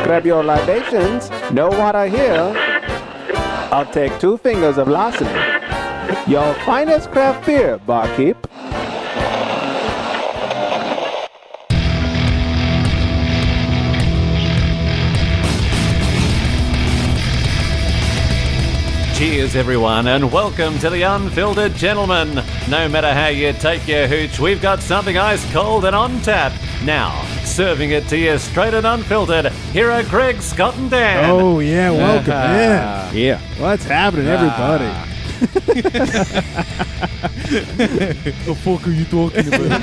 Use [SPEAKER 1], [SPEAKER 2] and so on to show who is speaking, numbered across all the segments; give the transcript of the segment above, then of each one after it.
[SPEAKER 1] Grab your libations. No water here. I'll take 2 fingers of larceny. Your finest craft beer, barkeep.
[SPEAKER 2] Cheers, everyone, and welcome to the Unfiltered Gentleman. No matter how you take your hooch, we've got something ice cold and on tap. Now, serving it to you straight and unfiltered, here are Greg, Scott, and Dan.
[SPEAKER 3] Oh, yeah, welcome in.
[SPEAKER 4] Yeah.
[SPEAKER 3] What's happening, everybody?
[SPEAKER 4] The fuck are you talking about?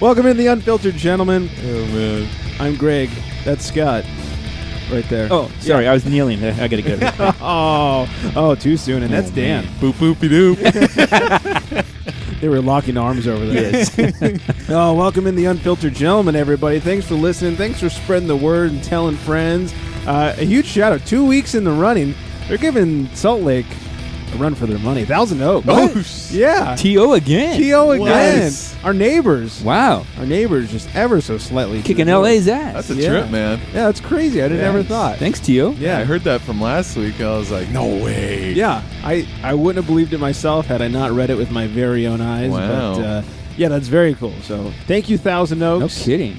[SPEAKER 3] Welcome in, the Unfiltered Gentleman.
[SPEAKER 4] Oh, man.
[SPEAKER 3] I'm Greg. That's Scott. Right there.
[SPEAKER 4] Oh, sorry, I was kneeling. I gotta go.
[SPEAKER 3] Oh, too soon. And that's Dan.
[SPEAKER 4] Boop, boopy doop.
[SPEAKER 3] They were locking arms over there.
[SPEAKER 4] Yes.
[SPEAKER 3] Oh, welcome in, the Unfiltered Gentleman, everybody. Thanks for listening. Thanks for spreading the word and telling friends. A huge shout out. 2 weeks in the running. They're giving Salt Lake a run for their money. Thousand Oaks.
[SPEAKER 4] Oh,
[SPEAKER 3] yeah.
[SPEAKER 4] T.O. again.
[SPEAKER 3] T.O. again.
[SPEAKER 4] Nice.
[SPEAKER 3] Our neighbors.
[SPEAKER 4] Wow.
[SPEAKER 3] Our neighbors just ever so slightly.
[SPEAKER 4] Kicking LA's ass.
[SPEAKER 5] That's a trip, man.
[SPEAKER 3] Yeah, that's crazy. I never thought.
[SPEAKER 4] Thanks, T.O.
[SPEAKER 3] Yeah.
[SPEAKER 5] I heard that from last week. I was like, no way.
[SPEAKER 3] Yeah, I wouldn't have believed it myself had I not read it with my very own eyes.
[SPEAKER 5] Wow.
[SPEAKER 3] But, yeah, that's very cool. So thank you, Thousand Oaks.
[SPEAKER 4] No kidding.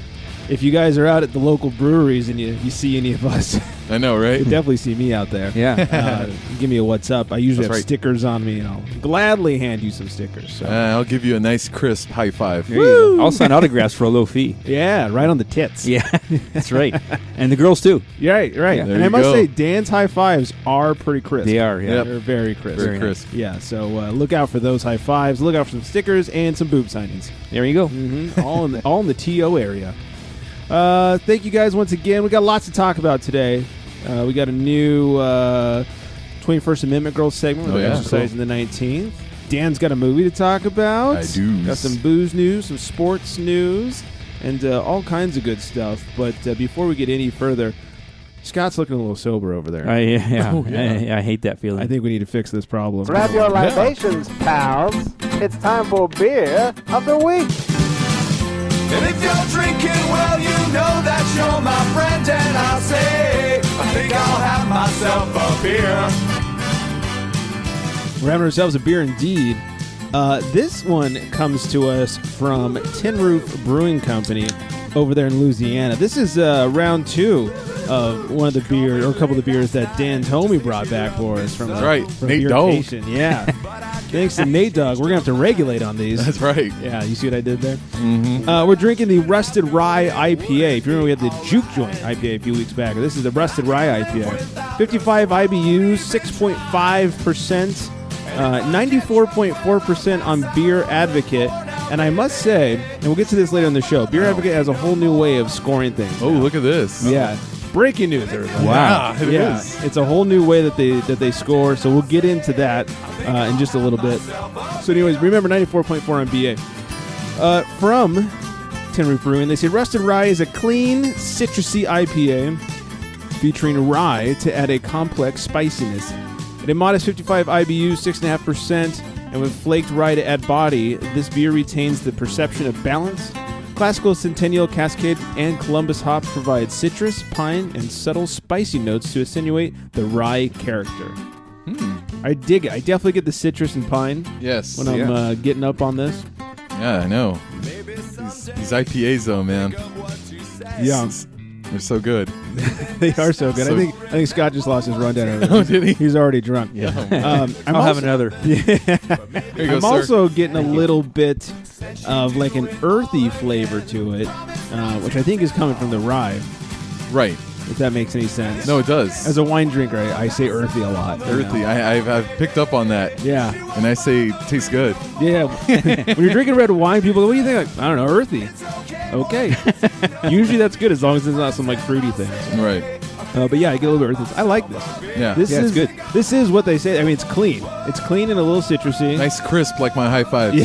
[SPEAKER 3] If you guys are out at the local breweries and you see any of us,
[SPEAKER 5] I know, right?
[SPEAKER 3] you definitely see me out there.
[SPEAKER 4] Yeah.
[SPEAKER 3] Give me a what's up. I usually
[SPEAKER 5] That's
[SPEAKER 3] have
[SPEAKER 5] right.
[SPEAKER 3] stickers on me, and I'll gladly hand you some stickers. So.
[SPEAKER 5] I'll give you a nice, crisp high five.
[SPEAKER 4] There you go. I'll sign autographs for a low fee.
[SPEAKER 3] Yeah, right on the tits.
[SPEAKER 4] Yeah, that's right. And the girls, too.
[SPEAKER 3] Yeah, right.
[SPEAKER 4] Yeah.
[SPEAKER 3] And
[SPEAKER 5] There
[SPEAKER 3] I
[SPEAKER 5] you
[SPEAKER 3] must
[SPEAKER 5] go.
[SPEAKER 3] say, Dan's high fives are pretty crisp.
[SPEAKER 4] They are, yeah.
[SPEAKER 5] Yep.
[SPEAKER 3] They're very crisp.
[SPEAKER 5] Very crisp.
[SPEAKER 3] Yeah, so look out for those high fives. Look out for some stickers and some boob signings.
[SPEAKER 4] There you go.
[SPEAKER 3] Mm-hmm. all in the TO area. Thank you guys once again. We got lots to talk about today. We got a new 21st Amendment Girls segment. We're exercising the 19th. Dan's got a movie to talk about.
[SPEAKER 5] I do.
[SPEAKER 3] Got some booze news, some sports news, and all kinds of good stuff. But before we get any further, Scott's looking a little sober over there.
[SPEAKER 4] I hate that feeling.
[SPEAKER 3] I think we need to fix this problem.
[SPEAKER 1] Grab your libations, pals. It's time for beer of the week.
[SPEAKER 6] And if you're drinking, well, you know that you're my friend. And I'll say, I think I'll have myself a beer.
[SPEAKER 3] We're having ourselves a beer indeed. This one comes to us from Tin Roof Brewing Company over there in Louisiana. This is round 2 of one of the beer, or a couple of the beers that Dan Tomey brought back for us from,
[SPEAKER 5] That's right.
[SPEAKER 3] from
[SPEAKER 5] Nate
[SPEAKER 3] Beer
[SPEAKER 5] Dogg.
[SPEAKER 3] Nation. Yeah. Thanks to Nate Dogg. We're going to have to regulate on these.
[SPEAKER 5] That's right.
[SPEAKER 3] Yeah, you see what I did there?
[SPEAKER 5] Mm-hmm.
[SPEAKER 3] We're drinking the Rusted Rye IPA. If you remember, we had the Juke Joint IPA a few weeks back. This is the Rusted Rye IPA. 55 IBUs, 6.5%, 94.4% on Beer Advocate. And I must say, and we'll get to this later in the show, Beer Advocate has a whole new way of scoring things.
[SPEAKER 5] Oh, look at this.
[SPEAKER 3] Yeah. Breaking news, everybody.
[SPEAKER 5] Wow. It
[SPEAKER 3] Yeah,
[SPEAKER 5] is.
[SPEAKER 3] it's a whole new way that they score, so we'll get into that in just a little bit. So anyways, remember 94.4 on BA. From Tin Roof Brewing, they say Rusted Rye is a clean, citrusy IPA featuring rye to add a complex spiciness. At a modest 55 IBUs, 6.5%, and with flaked rye to add body, this beer retains the perception of balance. Classical, Centennial, Cascade, and Columbus hops provide citrus, pine, and subtle spicy notes to attenuate the rye character. I dig it. I definitely get the citrus and pine
[SPEAKER 5] Yes.
[SPEAKER 3] when I'm getting up on this.
[SPEAKER 5] Yeah, I know. These IPAs, though, man.
[SPEAKER 3] Yeah,
[SPEAKER 5] They're so good.
[SPEAKER 3] they are so good.
[SPEAKER 5] So-
[SPEAKER 3] I think Scott just lost his rundown. Over
[SPEAKER 5] Oh,
[SPEAKER 3] this.
[SPEAKER 5] did he?
[SPEAKER 3] He's already drunk.
[SPEAKER 5] Yeah.
[SPEAKER 4] I'll have another.
[SPEAKER 5] Here you go,
[SPEAKER 3] I'm
[SPEAKER 5] sir.
[SPEAKER 3] also getting a little bit of like an earthy flavor to it, which I think is coming from the rye,
[SPEAKER 5] Right.
[SPEAKER 3] if that makes any sense.
[SPEAKER 5] No, it does.
[SPEAKER 3] As a wine drinker, I say earthy a lot. you
[SPEAKER 5] Earthy.
[SPEAKER 3] know?
[SPEAKER 5] I've picked up on that.
[SPEAKER 3] Yeah.
[SPEAKER 5] And I say it tastes good.
[SPEAKER 3] Yeah. When you're drinking red wine, people go, what do you think? Like, I don't know, earthy. Okay. Usually that's good as long as it's not some like fruity things.
[SPEAKER 5] Right.
[SPEAKER 3] But yeah, I get a little bit earthy. I like this.
[SPEAKER 5] Yeah.
[SPEAKER 3] This
[SPEAKER 4] Yeah,
[SPEAKER 3] is
[SPEAKER 4] it's good.
[SPEAKER 3] This is what they say. I mean, it's clean. It's clean and a little citrusy.
[SPEAKER 5] Nice crisp like my high fives.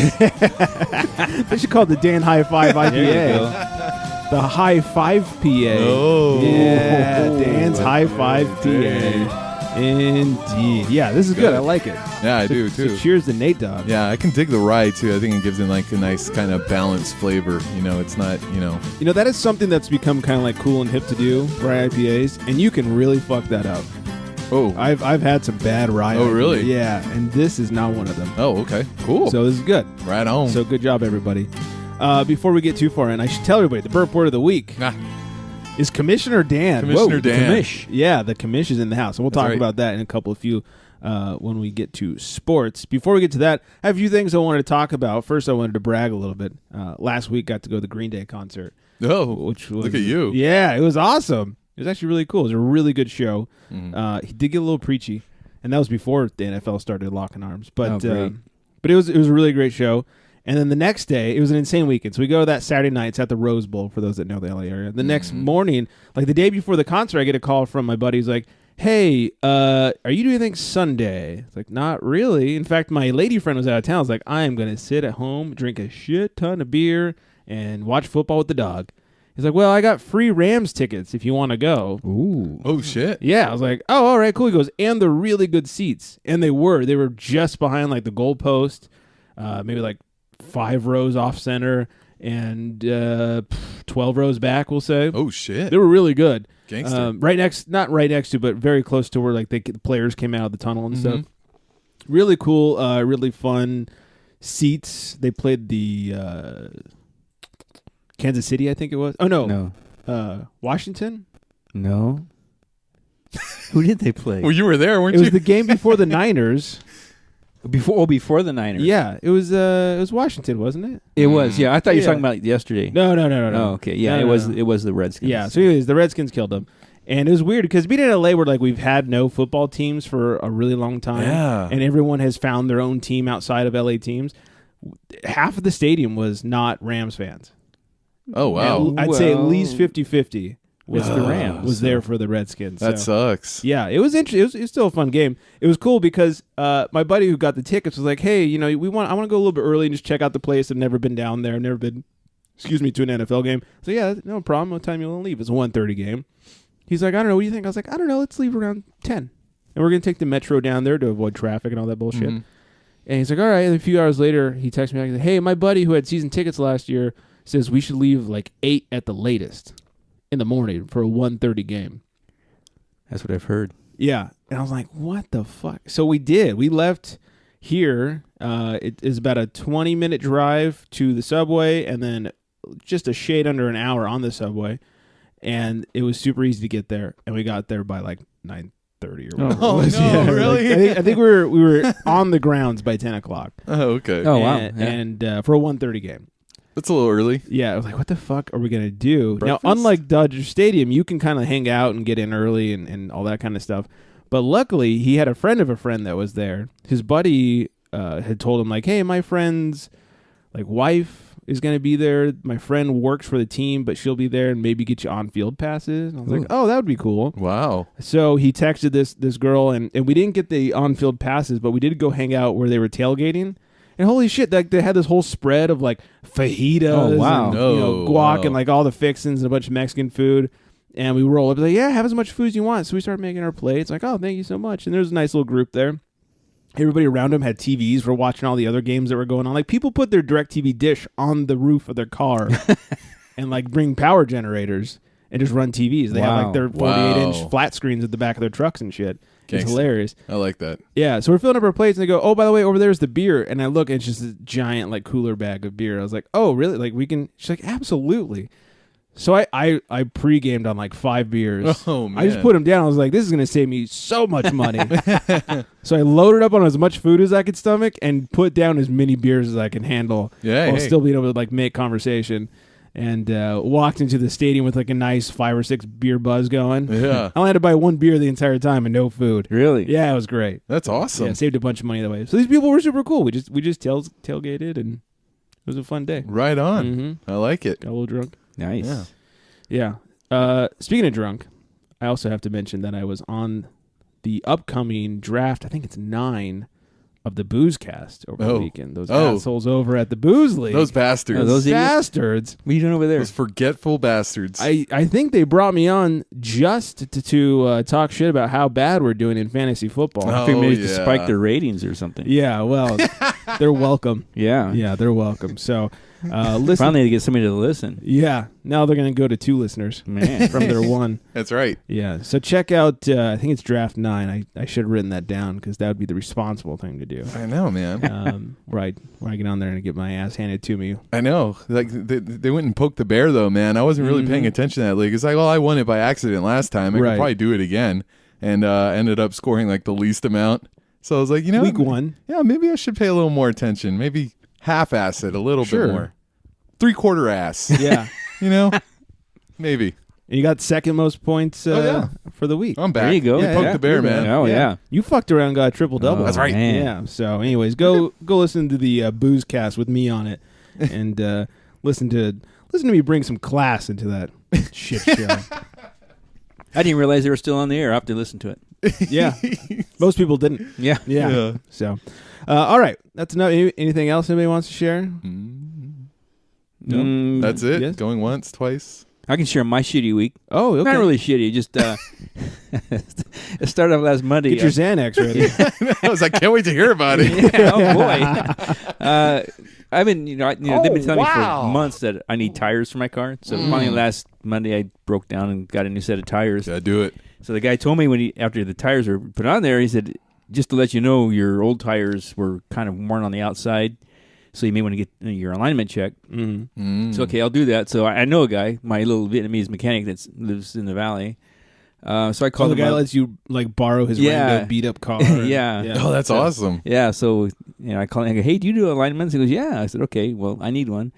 [SPEAKER 3] They should call it the Dan High Five
[SPEAKER 4] There you
[SPEAKER 3] IPA.
[SPEAKER 4] go.
[SPEAKER 3] The High Five PA.
[SPEAKER 5] Oh.
[SPEAKER 3] Yeah, Dan's High Five PA. Indeed. Yeah, this is good. I like it.
[SPEAKER 5] Yeah, I do too.
[SPEAKER 3] So cheers to Nate Dogg.
[SPEAKER 5] Yeah, I can dig the rye too. I think it gives it like a nice kind of balanced flavor. It's not,
[SPEAKER 3] You know, that is something that's become kind of like cool and hip to do, rye IPAs, and you can really fuck that up.
[SPEAKER 5] Oh,
[SPEAKER 3] I've had some bad rye.
[SPEAKER 5] Oh,
[SPEAKER 3] IPAs.
[SPEAKER 5] really?
[SPEAKER 3] Yeah, and this is not one of them.
[SPEAKER 5] Oh, okay. Cool.
[SPEAKER 3] So this is good.
[SPEAKER 5] Right on.
[SPEAKER 3] So good job, everybody. Before we get too far in, I should tell everybody the burp word of the week is Commissioner Dan.
[SPEAKER 5] Commissioner Dan.
[SPEAKER 3] Commish. Yeah, the commish is in the house. And we'll
[SPEAKER 5] That's
[SPEAKER 3] talk
[SPEAKER 5] right.
[SPEAKER 3] about that in a couple of few when we get to sports. Before we get to that, I have a few things I wanted to talk about. First, I wanted to brag a little bit. Last week, got to go to the Green Day concert.
[SPEAKER 5] Oh,
[SPEAKER 3] Which was,
[SPEAKER 5] look at you.
[SPEAKER 3] Yeah, it was awesome. It was actually really cool. It was a really good show.
[SPEAKER 5] Mm-hmm.
[SPEAKER 3] He did get a little preachy, and that was before the NFL started locking arms. But
[SPEAKER 7] great.
[SPEAKER 3] but it was a really great show. And then the next day, it was an insane weekend. So we go to that Saturday night. It's at the Rose Bowl, for those that know the LA area. The next morning, like the day before the concert, I get a call from my buddy. He's like, hey, are you doing anything Sunday? It's like, not really. In fact, my lady friend was out of town. I was like, I am going to sit at home, drink a shit ton of beer, and watch football with the dog. He's like, well, I got free Rams tickets if you want to go.
[SPEAKER 7] Ooh.
[SPEAKER 5] Oh, shit.
[SPEAKER 3] Yeah, I was like, oh, all right, cool. He goes, and they're really good seats. And they were just behind like the goal post, maybe like 5 rows off center and 12 rows back, we'll say.
[SPEAKER 5] Oh, shit.
[SPEAKER 3] They were really good.
[SPEAKER 5] Gangster.
[SPEAKER 3] Not right next to, but very close to where like the players came out of the tunnel and stuff. Really cool, really fun seats. They played the Kansas City, I think it was. Oh, no. Washington?
[SPEAKER 7] No. Who did they play?
[SPEAKER 5] Well, you were there, weren't
[SPEAKER 3] It
[SPEAKER 5] you?
[SPEAKER 3] was the game before the Niners.
[SPEAKER 7] Before the Niners.
[SPEAKER 3] Yeah, it was Washington, wasn't it?
[SPEAKER 7] It was. Yeah, I thought you were
[SPEAKER 3] Yeah.
[SPEAKER 7] talking about yesterday.
[SPEAKER 3] No.
[SPEAKER 7] Oh, okay. Yeah,
[SPEAKER 3] No,
[SPEAKER 7] it was.
[SPEAKER 3] no.
[SPEAKER 7] It was the Redskins.
[SPEAKER 3] Yeah. So, anyways, the Redskins killed them, and it was weird because being in LA, where like we've had no football teams for a really long time,
[SPEAKER 5] Yeah.
[SPEAKER 3] and everyone has found their own team outside of LA teams. Half of the stadium was not Rams fans.
[SPEAKER 5] Oh, wow.
[SPEAKER 3] And I'd say at
[SPEAKER 7] Well,
[SPEAKER 3] least 50-50 was
[SPEAKER 7] the Rams,
[SPEAKER 3] was there for the Redskins.
[SPEAKER 5] That
[SPEAKER 3] so.
[SPEAKER 5] sucks.
[SPEAKER 3] Yeah, it was interesting. It was still a fun game. It was cool because my buddy who got the tickets was like, "Hey, I want to go a little bit early and just check out the place. I've never been down there. I've never been, to an NFL game." So yeah, no problem. What time you want to leave? It's a 1:30 game. He's like, "I don't know. What do you think?" I was like, "I don't know. Let's leave around 10, and we're gonna take the metro down there to avoid traffic and all that bullshit."
[SPEAKER 5] Mm-hmm.
[SPEAKER 3] And he's like, "All right." And a few hours later, he texts me back. He's like, "Hey, my buddy who had season tickets last year says we should leave like 8 at the latest in the morning for a 1:30 game."
[SPEAKER 7] That's what I've heard.
[SPEAKER 3] Yeah. And I was like, what the fuck? So we did. We left here. It is about a 20-minute drive to the subway and then just a shade under an hour on the subway. And it was super easy to get there. And we got there by like 9:30 or whatever.
[SPEAKER 5] Oh,
[SPEAKER 3] it was.
[SPEAKER 5] no,
[SPEAKER 3] Yeah,
[SPEAKER 5] really?
[SPEAKER 3] like, I think we were on the grounds by 10 o'clock.
[SPEAKER 5] Oh, okay.
[SPEAKER 7] Oh, wow.
[SPEAKER 3] And,
[SPEAKER 7] Yeah.
[SPEAKER 3] and for a 1:30 game.
[SPEAKER 5] That's a little early.
[SPEAKER 3] Yeah, I was like, what the fuck are we going to do?
[SPEAKER 5] Breakfast?
[SPEAKER 3] Now, unlike Dodger Stadium, you can kind of hang out and get in early and all that kind of stuff. But luckily, he had a friend of a friend that was there. His buddy had told him, like, hey, my friend's like wife is going to be there. My friend works for the team, but she'll be there and maybe get you on-field passes. And I was like, oh, that would be cool.
[SPEAKER 5] Wow.
[SPEAKER 3] So he texted this girl, and we didn't get the on-field passes, but we did go hang out where they were tailgating. And holy shit, like they had this whole spread of like fajitas
[SPEAKER 7] Oh, wow.
[SPEAKER 3] and
[SPEAKER 5] Oh,
[SPEAKER 3] guac
[SPEAKER 5] wow.
[SPEAKER 3] and like all the fixins and a bunch of Mexican food. And we roll up like, yeah, have as much food as you want. So we started making our plates. Like, oh, thank you so much. And there's a nice little group there. Everybody around them had TVs for watching all the other games that were going on. Like people put their DirecTV dish on the roof of their car and like bring power generators and just run TVs. They have like their 48-inch
[SPEAKER 5] Wow.
[SPEAKER 3] flat screens at the back of their trucks and shit. It's
[SPEAKER 5] Gangsta.
[SPEAKER 3] hilarious.
[SPEAKER 5] I like that.
[SPEAKER 3] Yeah, so we're filling up our plates, and they go, oh, by the way, over there's the beer. And I look, and it's just a giant, like, cooler bag of beer. I was like, oh, really? Like, we can... She's like, absolutely. So I pre-gamed on, like, 5 beers.
[SPEAKER 5] Oh, man.
[SPEAKER 3] I just put them down. I was like, this is going to save me so much money. So I loaded up on as much food as I could stomach and put down as many beers as I can handle
[SPEAKER 5] Yeah,
[SPEAKER 3] while
[SPEAKER 5] hey.
[SPEAKER 3] still being able to, like, make conversation. And walked into the stadium with, like, a nice 5 or 6 beer buzz going.
[SPEAKER 5] Yeah.
[SPEAKER 3] I only had to buy 1 beer the entire time and no food.
[SPEAKER 7] Really?
[SPEAKER 3] Yeah, it was great.
[SPEAKER 5] That's awesome.
[SPEAKER 3] Yeah, saved a bunch of money that way. So these people were super cool. We just tailgated and it was a fun day.
[SPEAKER 5] Right on.
[SPEAKER 3] Mm-hmm.
[SPEAKER 5] I like it.
[SPEAKER 3] Got a little drunk.
[SPEAKER 7] Nice.
[SPEAKER 5] Yeah.
[SPEAKER 3] Yeah. Speaking of drunk, I also have to mention that I was on the upcoming draft. I think it's 9 of the BoozeCast over the
[SPEAKER 5] Oh.
[SPEAKER 3] weekend. Those
[SPEAKER 5] Oh.
[SPEAKER 3] assholes over at the Booze League.
[SPEAKER 5] Those bastards.
[SPEAKER 7] Oh, those idiots.
[SPEAKER 3] bastards.
[SPEAKER 7] What are you doing over there?
[SPEAKER 5] Those forgetful bastards.
[SPEAKER 3] I think they brought me on just to talk shit about how bad we're doing in fantasy football.
[SPEAKER 5] Oh.
[SPEAKER 7] I figured maybe to
[SPEAKER 5] yeah.
[SPEAKER 7] spike their ratings or something.
[SPEAKER 3] Yeah, well, they're welcome.
[SPEAKER 7] Yeah.
[SPEAKER 3] Yeah, they're welcome. So, listen.
[SPEAKER 7] Finally, to get somebody to listen.
[SPEAKER 3] Yeah, now they're going to go to 2 listeners
[SPEAKER 7] Man.
[SPEAKER 3] from their 1.
[SPEAKER 5] That's right.
[SPEAKER 3] Yeah, so check out, I think it's Draft 9. I should have written that down because that would be the responsible thing to do.
[SPEAKER 5] I know, man.
[SPEAKER 3] Where I get on there and get my ass handed to me.
[SPEAKER 5] I know. Like they went and poked the bear, though, man. I wasn't really paying attention to that league. It's like, well, I won it by accident last time. I
[SPEAKER 3] Right.
[SPEAKER 5] could probably do it again, and ended up scoring like the least amount. So I was like,
[SPEAKER 3] Week 1.
[SPEAKER 5] yeah, maybe I should pay a little more attention. Maybe half-ass it a little
[SPEAKER 3] Sure.
[SPEAKER 5] bit more. 3/4 ass.
[SPEAKER 3] Yeah.
[SPEAKER 5] You know, maybe.
[SPEAKER 3] And you got second most points
[SPEAKER 5] yeah.
[SPEAKER 3] for the week.
[SPEAKER 5] I'm back.
[SPEAKER 7] There you go.
[SPEAKER 5] We
[SPEAKER 3] Yeah,
[SPEAKER 5] poked
[SPEAKER 3] yeah.
[SPEAKER 5] the bear, man.
[SPEAKER 7] Oh, yeah.
[SPEAKER 3] You fucked around and got a triple-double.
[SPEAKER 7] Oh, That's right. man.
[SPEAKER 3] Yeah. So, anyways, go listen to the BoozeCast with me on it, and listen to me bring some class into that shit show.
[SPEAKER 7] I didn't realize they were still on the air. I have to listen to it.
[SPEAKER 3] Yeah. Most people didn't.
[SPEAKER 7] Yeah.
[SPEAKER 3] Yeah.
[SPEAKER 5] Yeah.
[SPEAKER 3] So, all right. That's enough. Anything else anybody wants to share?
[SPEAKER 7] No.
[SPEAKER 5] That's it.
[SPEAKER 3] Yes.
[SPEAKER 5] Going once, twice.
[SPEAKER 7] I can share my shitty week.
[SPEAKER 3] Oh, okay.
[SPEAKER 7] Not really shitty. Just it started off last Monday.
[SPEAKER 3] Get your Xanax ready.
[SPEAKER 5] I was like, can't wait to hear about it.
[SPEAKER 7] Yeah, oh boy. I've been, they've been telling me for months that I need tires for my car. So finally last Monday I broke down and got a new set of tires.
[SPEAKER 5] Gotta do it.
[SPEAKER 7] So the guy told me after the tires were put on there, he said, just to let you know, your old tires were kind of worn on the outside. So you may want to get your alignment checked. So, okay, I'll do that. So I know a guy, my little Vietnamese mechanic that lives in the valley. So I called
[SPEAKER 3] the
[SPEAKER 7] him
[SPEAKER 3] guy
[SPEAKER 7] up.
[SPEAKER 3] lets you like borrow his
[SPEAKER 7] Yeah.
[SPEAKER 3] random beat up car.
[SPEAKER 7] Yeah.
[SPEAKER 5] Oh, that's awesome.
[SPEAKER 7] Yeah, so I called him. I go, hey, do you do alignments? He goes, yeah. I said, okay, well, I need one.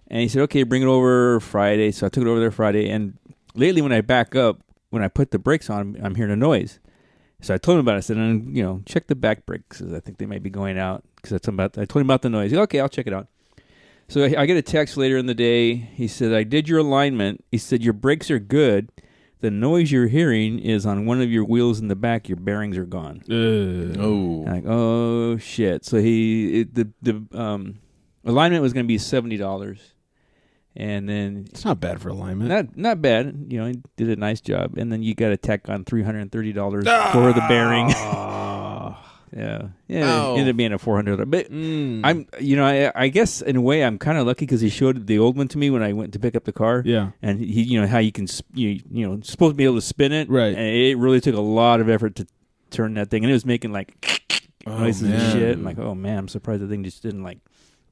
[SPEAKER 7] And he said, okay, bring it over Friday. So I took it over there Friday. And lately when I back up, when I put the brakes on, I'm hearing a noise. So I told him about it. I said, check the back brakes. I think they might be going out. Because I told him about the noise. He goes, okay, I'll check it out. So I get a text later in the day. He said, I did your alignment. He said, your brakes are good. The noise you're hearing is on one of your wheels in the back. Your bearings are gone.
[SPEAKER 5] Oh.
[SPEAKER 7] I'm like, oh shit! So the alignment was going to be $70, and then
[SPEAKER 3] It's not bad for alignment.
[SPEAKER 7] not bad. He did a nice job, and then you got to tack on $330 for the bearing. Yeah,
[SPEAKER 5] Oh.
[SPEAKER 7] it ended up being a $400. But I guess in a way I'm kind of lucky because he showed the old one to me when I went to pick up the car.
[SPEAKER 3] Yeah.
[SPEAKER 7] and he, how you can, supposed to be able to spin it,
[SPEAKER 3] Right.
[SPEAKER 7] And it really took a lot of effort to turn that thing, and it was making like noises and
[SPEAKER 5] man.
[SPEAKER 7] shit. I'm like, oh man, I'm surprised the thing just didn't like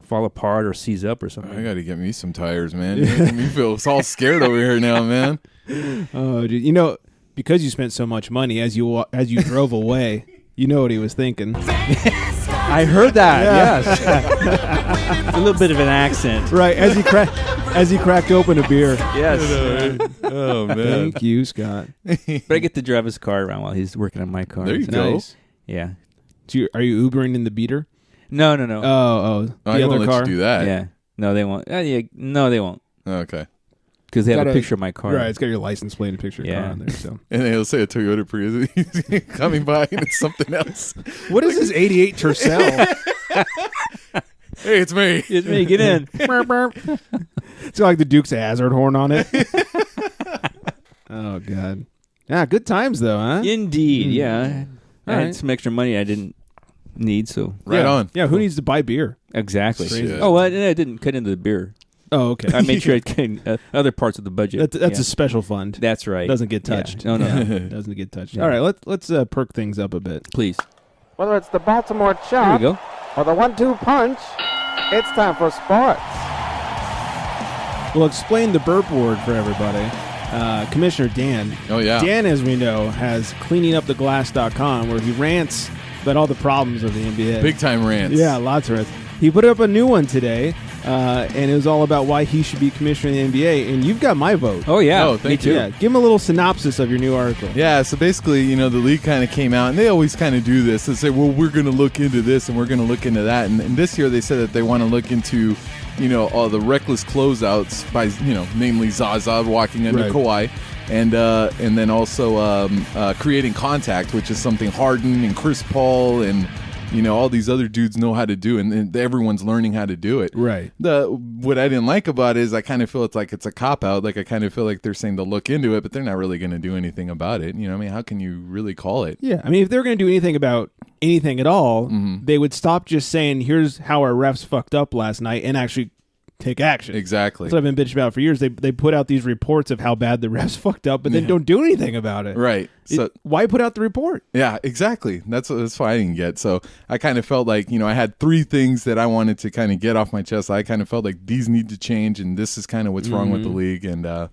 [SPEAKER 7] fall apart or seize up or something.
[SPEAKER 5] I got to get me some tires, man. You're making me feel all scared over here now, man.
[SPEAKER 3] Oh, dude. Because you spent so much money as you drove away, you know what he was thinking.
[SPEAKER 7] I heard that. Yes, a little bit of an accent.
[SPEAKER 3] Right, as he cracked open a beer.
[SPEAKER 7] Yes,
[SPEAKER 5] Oh, man.
[SPEAKER 3] Thank you, Scott.
[SPEAKER 7] but I get to drive his car around while he's working on my car.
[SPEAKER 5] There you
[SPEAKER 7] So-
[SPEAKER 5] go.
[SPEAKER 3] Nice.
[SPEAKER 7] Yeah.
[SPEAKER 3] So are you Ubering in the beater?
[SPEAKER 7] No.
[SPEAKER 3] Oh,
[SPEAKER 5] I
[SPEAKER 3] the
[SPEAKER 5] won't
[SPEAKER 3] other
[SPEAKER 5] let
[SPEAKER 3] car.
[SPEAKER 5] you do that.
[SPEAKER 7] Yeah. No, they won't. No, they won't.
[SPEAKER 5] Okay.
[SPEAKER 7] Because they have
[SPEAKER 3] Got
[SPEAKER 7] a
[SPEAKER 3] a-
[SPEAKER 7] picture of my car.
[SPEAKER 3] Right, it's got your license plate and picture of your car
[SPEAKER 7] Yeah.
[SPEAKER 3] on there. So,
[SPEAKER 5] And they'll say a Toyota Prius coming by and it's something else.
[SPEAKER 3] what is this '88 Tercel?
[SPEAKER 5] Hey, it's me.
[SPEAKER 7] It's me. Get in.
[SPEAKER 3] It's got like the Dukes of Hazzard horn on it. Oh God. Yeah, good times though, huh?
[SPEAKER 7] Indeed. Yeah. I
[SPEAKER 3] All
[SPEAKER 7] had
[SPEAKER 3] right.
[SPEAKER 7] some extra money I didn't need, so
[SPEAKER 5] Right
[SPEAKER 3] Yeah.
[SPEAKER 5] on.
[SPEAKER 3] Yeah, who needs to buy beer?
[SPEAKER 7] exactly.
[SPEAKER 5] Shit.
[SPEAKER 7] Oh, well, I didn't cut into the beer.
[SPEAKER 3] Oh, okay.
[SPEAKER 7] I made sure I cut other parts of the budget.
[SPEAKER 3] That's
[SPEAKER 7] Yeah.
[SPEAKER 3] a special fund.
[SPEAKER 7] That's right.
[SPEAKER 3] Doesn't get
[SPEAKER 7] Yeah.
[SPEAKER 3] touched.
[SPEAKER 7] No.
[SPEAKER 3] Doesn't get touched. All right, let's perk things up a bit.
[SPEAKER 7] Please.
[SPEAKER 1] Whether it's the Baltimore
[SPEAKER 7] There
[SPEAKER 1] Chop
[SPEAKER 7] we go.
[SPEAKER 1] or the 1-2 punch, it's time for sports.
[SPEAKER 3] We'll explain the burp word for everybody. Commissioner Dan.
[SPEAKER 5] Oh, yeah.
[SPEAKER 3] Dan, as we know, has cleaninguptheglass.com where he rants about all the problems of the NBA.
[SPEAKER 5] Big time rants.
[SPEAKER 3] Yeah, lots of rants. He put up a new one today, and it was all about why he should be commissioner of the NBA, and you've got my vote.
[SPEAKER 7] Oh, yeah.
[SPEAKER 5] Oh, thank
[SPEAKER 7] me too.
[SPEAKER 3] Yeah, give him a little synopsis of your new article.
[SPEAKER 5] Yeah, so basically, the league kind of came out, and they always kind of do this. They say, well, we're going to look into this, and we're going to look into that. And this year, they said that they want to look into, all the reckless closeouts by, namely Zaza walking under
[SPEAKER 3] Right.
[SPEAKER 5] Kawhi, and then also creating contact, which is something Harden and Chris Paul and, all these other dudes know how to do it, and everyone's learning how to do it.
[SPEAKER 3] Right.
[SPEAKER 5] What I didn't like about it is I kind of feel it's like it's a cop-out. Like I kind of feel like they're saying to look into it, but they're not really going to do anything about it. I mean, how can you really call it?
[SPEAKER 3] Yeah, I mean, if they're going to do anything about anything at all, they would stop just saying, here's how our refs fucked up last night, and actually take action.
[SPEAKER 5] Exactly.
[SPEAKER 3] That's what I've been bitching about for years. They put out these reports of how bad the refs fucked up, but then don't do anything about it.
[SPEAKER 5] Right. So
[SPEAKER 3] why put out the report?
[SPEAKER 5] Yeah, exactly. That's what I didn't get. So I kind of felt like, I had 3 things that I wanted to kind of get off my chest. I kind of felt like these need to change, and this is kind of what's wrong with the league. And there,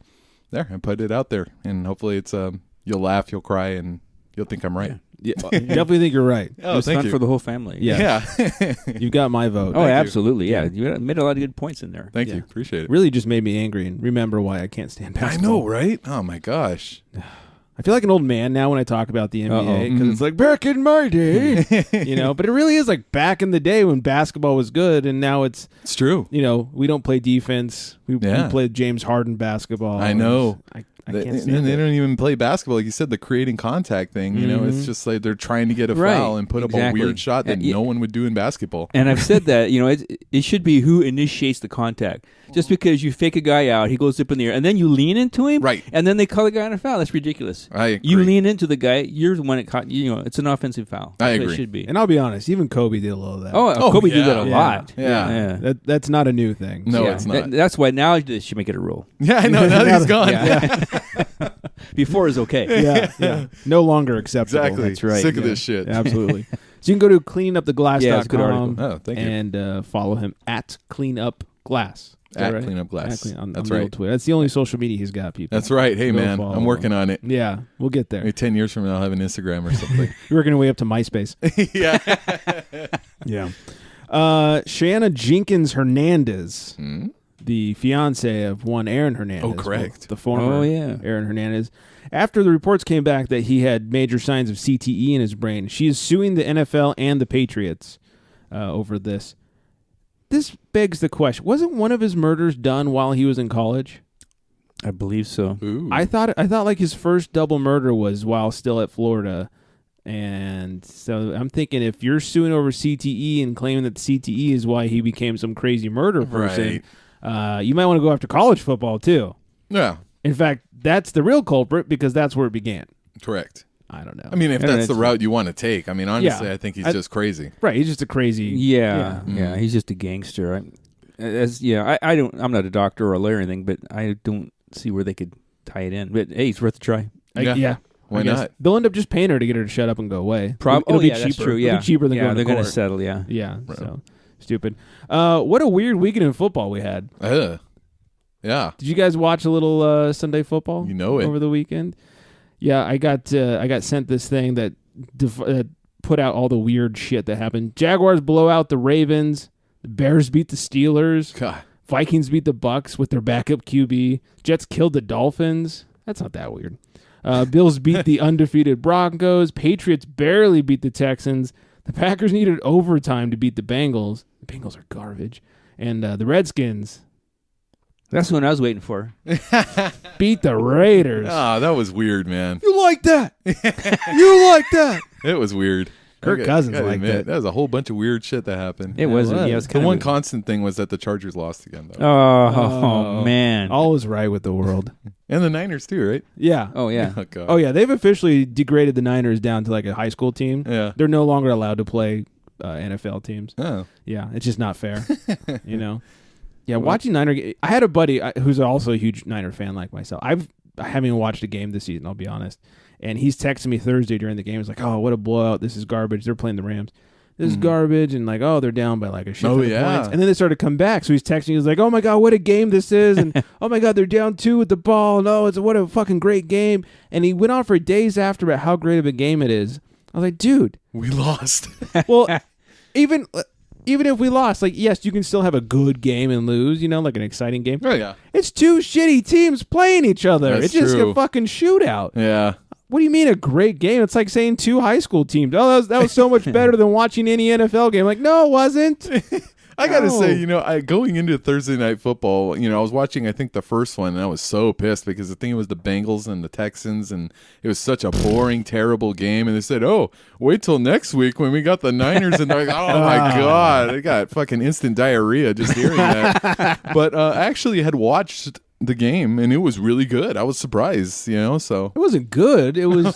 [SPEAKER 5] I put it out there, and hopefully it's you'll laugh, you'll cry, and you'll think I'm right.
[SPEAKER 3] Yeah, definitely think you're right.
[SPEAKER 7] It was fun for the whole family.
[SPEAKER 3] Yeah. You got my vote.
[SPEAKER 7] Oh, absolutely. Yeah. You made a lot of good points in there.
[SPEAKER 5] Thank you. Appreciate it.
[SPEAKER 3] Really just made me angry and remember why I can't stand basketball.
[SPEAKER 5] I know, right? Oh, my gosh.
[SPEAKER 3] I feel like an old man now when I talk about the NBA because it's like back in my day, but it really is like back in the day when basketball was good, and now it's
[SPEAKER 5] true.
[SPEAKER 3] We don't play defense. We play James Harden basketball.
[SPEAKER 5] I know.
[SPEAKER 3] I can't stand
[SPEAKER 5] and they
[SPEAKER 3] it.
[SPEAKER 5] don't even play basketball. Like you said, the creating contact thing, it's just like they're trying to get a foul and put up a weird shot that no one would do in basketball.
[SPEAKER 7] And I've said that, it should be who initiates the contact. Just because you fake a guy out, he goes up in the air, and then you lean into him,
[SPEAKER 5] right?
[SPEAKER 7] And then they call the guy on a foul. That's ridiculous.
[SPEAKER 5] I agree.
[SPEAKER 7] You lean into the guy, you're the one that caught. It's an offensive foul. That's
[SPEAKER 5] I agree.
[SPEAKER 7] what it should be.
[SPEAKER 3] And I'll be honest, even Kobe did a little of that.
[SPEAKER 7] Kobe did that a lot.
[SPEAKER 5] Yeah.
[SPEAKER 3] That's not a new thing.
[SPEAKER 5] No, it's not.
[SPEAKER 7] That's why now they should make it a rule.
[SPEAKER 5] Yeah, I know. Now that he's gone.
[SPEAKER 7] Yeah. Before is okay.
[SPEAKER 3] Yeah. No longer acceptable.
[SPEAKER 5] Exactly.
[SPEAKER 7] That's right.
[SPEAKER 5] Sick of this shit.
[SPEAKER 3] Absolutely. So you can go to cleanuptheglass.com
[SPEAKER 7] Yeah, it's a good article.
[SPEAKER 5] Oh, thank you.
[SPEAKER 3] and follow him at cleanupglass.
[SPEAKER 5] At
[SPEAKER 3] right?
[SPEAKER 5] cleanupglass.
[SPEAKER 3] On
[SPEAKER 5] That's
[SPEAKER 3] the
[SPEAKER 5] right.
[SPEAKER 3] old Twitter. That's the only social media he's got, people.
[SPEAKER 5] That's right. Hey,
[SPEAKER 3] Go
[SPEAKER 5] man,
[SPEAKER 3] follow
[SPEAKER 5] I'm working
[SPEAKER 3] him.
[SPEAKER 5] on it.
[SPEAKER 3] Yeah, we'll get there.
[SPEAKER 5] Maybe 10 years from now, I'll have an Instagram or something.
[SPEAKER 3] We're working our way up to MySpace.
[SPEAKER 5] Yeah.
[SPEAKER 3] Shanna Jenkins Hernandez, the fiance of one Aaron Hernandez.
[SPEAKER 5] Oh, correct.
[SPEAKER 3] The former Aaron Hernandez. After the reports came back that he had major signs of CTE in his brain, she is suing the NFL and the Patriots over this. This begs the question: wasn't one of his murders done while he was in college?
[SPEAKER 7] I believe so.
[SPEAKER 5] Ooh.
[SPEAKER 3] I thought like his first double murder was while still at Florida. And so I'm thinking if you're suing over CTE and claiming that the CTE is why he became some crazy murder person, you might want to go after college football too.
[SPEAKER 5] Yeah.
[SPEAKER 3] In fact, that's the real culprit because that's where it began.
[SPEAKER 5] Correct.
[SPEAKER 3] I don't know.
[SPEAKER 5] I mean, if that's the route you want to take, I mean, honestly,
[SPEAKER 3] Yeah.
[SPEAKER 5] I think he's just crazy.
[SPEAKER 3] Right, he's just a crazy...
[SPEAKER 7] Yeah. He's just a gangster. I'm not a doctor or a lawyer or anything, but I don't see where they could tie it in. But hey, it's worth a try.
[SPEAKER 3] Yeah.
[SPEAKER 5] Why
[SPEAKER 3] I guess.
[SPEAKER 5] not?
[SPEAKER 3] They'll end up just paying her to get her to shut up and go away.
[SPEAKER 7] It'll
[SPEAKER 3] be
[SPEAKER 7] cheaper.
[SPEAKER 3] cheaper.
[SPEAKER 7] That's true.
[SPEAKER 3] It'll be cheaper than going to
[SPEAKER 7] they're
[SPEAKER 3] court.
[SPEAKER 7] going to settle. Yeah.
[SPEAKER 3] Yeah. So stupid. What a weird weekend in football we had.
[SPEAKER 5] Yeah.
[SPEAKER 3] Did you guys watch a little Sunday football?
[SPEAKER 5] You know it.
[SPEAKER 3] Over the weekend. Yeah, I got sent this thing that put out all the weird shit that happened. Jaguars blow out the Ravens. The Bears beat the Steelers.
[SPEAKER 5] God.
[SPEAKER 3] Vikings beat the Bucks with their backup QB. Jets killed the Dolphins. That's not that weird. Bills beat the undefeated Broncos. Patriots barely beat the Texans. The Packers needed overtime to beat the Bengals. The Bengals are garbage. And the Redskins
[SPEAKER 7] That's the one I was waiting for.
[SPEAKER 3] beat the Raiders.
[SPEAKER 5] Oh, that was weird, man.
[SPEAKER 3] You like that? You like that?
[SPEAKER 5] It was weird.
[SPEAKER 3] Kirk Cousins
[SPEAKER 5] gotta
[SPEAKER 3] liked
[SPEAKER 5] admit,
[SPEAKER 3] it.
[SPEAKER 5] That was a whole bunch of weird shit that happened.
[SPEAKER 7] It wasn't.
[SPEAKER 3] was.
[SPEAKER 7] Yeah, it was
[SPEAKER 5] The
[SPEAKER 7] kind
[SPEAKER 5] one
[SPEAKER 7] of.
[SPEAKER 5] constant thing was that the Chargers lost again, though.
[SPEAKER 7] Oh, man.
[SPEAKER 3] All is right with the world.
[SPEAKER 5] And the Niners, too, right?
[SPEAKER 3] Yeah.
[SPEAKER 7] Oh, yeah.
[SPEAKER 5] Oh, God.
[SPEAKER 3] Oh, yeah. They've officially degraded the Niners down to like a high school team.
[SPEAKER 5] Yeah.
[SPEAKER 3] They're no longer allowed to play NFL teams.
[SPEAKER 5] Oh.
[SPEAKER 3] Yeah, it's just not fair. You know? Yeah, watching Niner. I had a buddy who's also a huge Niner fan like myself. I haven't even watched a game this season, I'll be honest. And he's texting me Thursday during the game. He's like, "Oh, what a blowout! This is garbage. They're playing the Rams. This is garbage." And like, "Oh, they're down by like a shit ton of points." And then they started to come back. So he's texting. He's like, "Oh my God, what a game this is!" And "Oh my God, they're down 2 with the ball. No, what a fucking great game." And he went on for days after about how great of a game it is. I was like, "Dude,
[SPEAKER 5] We lost.
[SPEAKER 3] well, even if we lost, like, yes, you can still have a good game and lose, you know, like an exciting game.
[SPEAKER 5] Oh, yeah.
[SPEAKER 3] It's 2 shitty teams playing each other.
[SPEAKER 5] That's
[SPEAKER 3] It's just
[SPEAKER 5] true.
[SPEAKER 3] a fucking shootout.
[SPEAKER 5] Yeah.
[SPEAKER 3] What do you mean a great game? It's like saying 2 high school teams. Oh, that was so much better than watching any NFL game. Like, no, it wasn't.
[SPEAKER 5] I gotta say, going into Thursday Night Football, I was watching, I think, the first one, and I was so pissed because I think it was the Bengals and the Texans, and it was such a boring, terrible game. And they said, "Oh, wait till next week when we got the Niners," and they're like, "Oh my god, I got fucking instant diarrhea just hearing that." But I actually had watched the game, and it was really good. I was surprised, So
[SPEAKER 3] It wasn't good. It was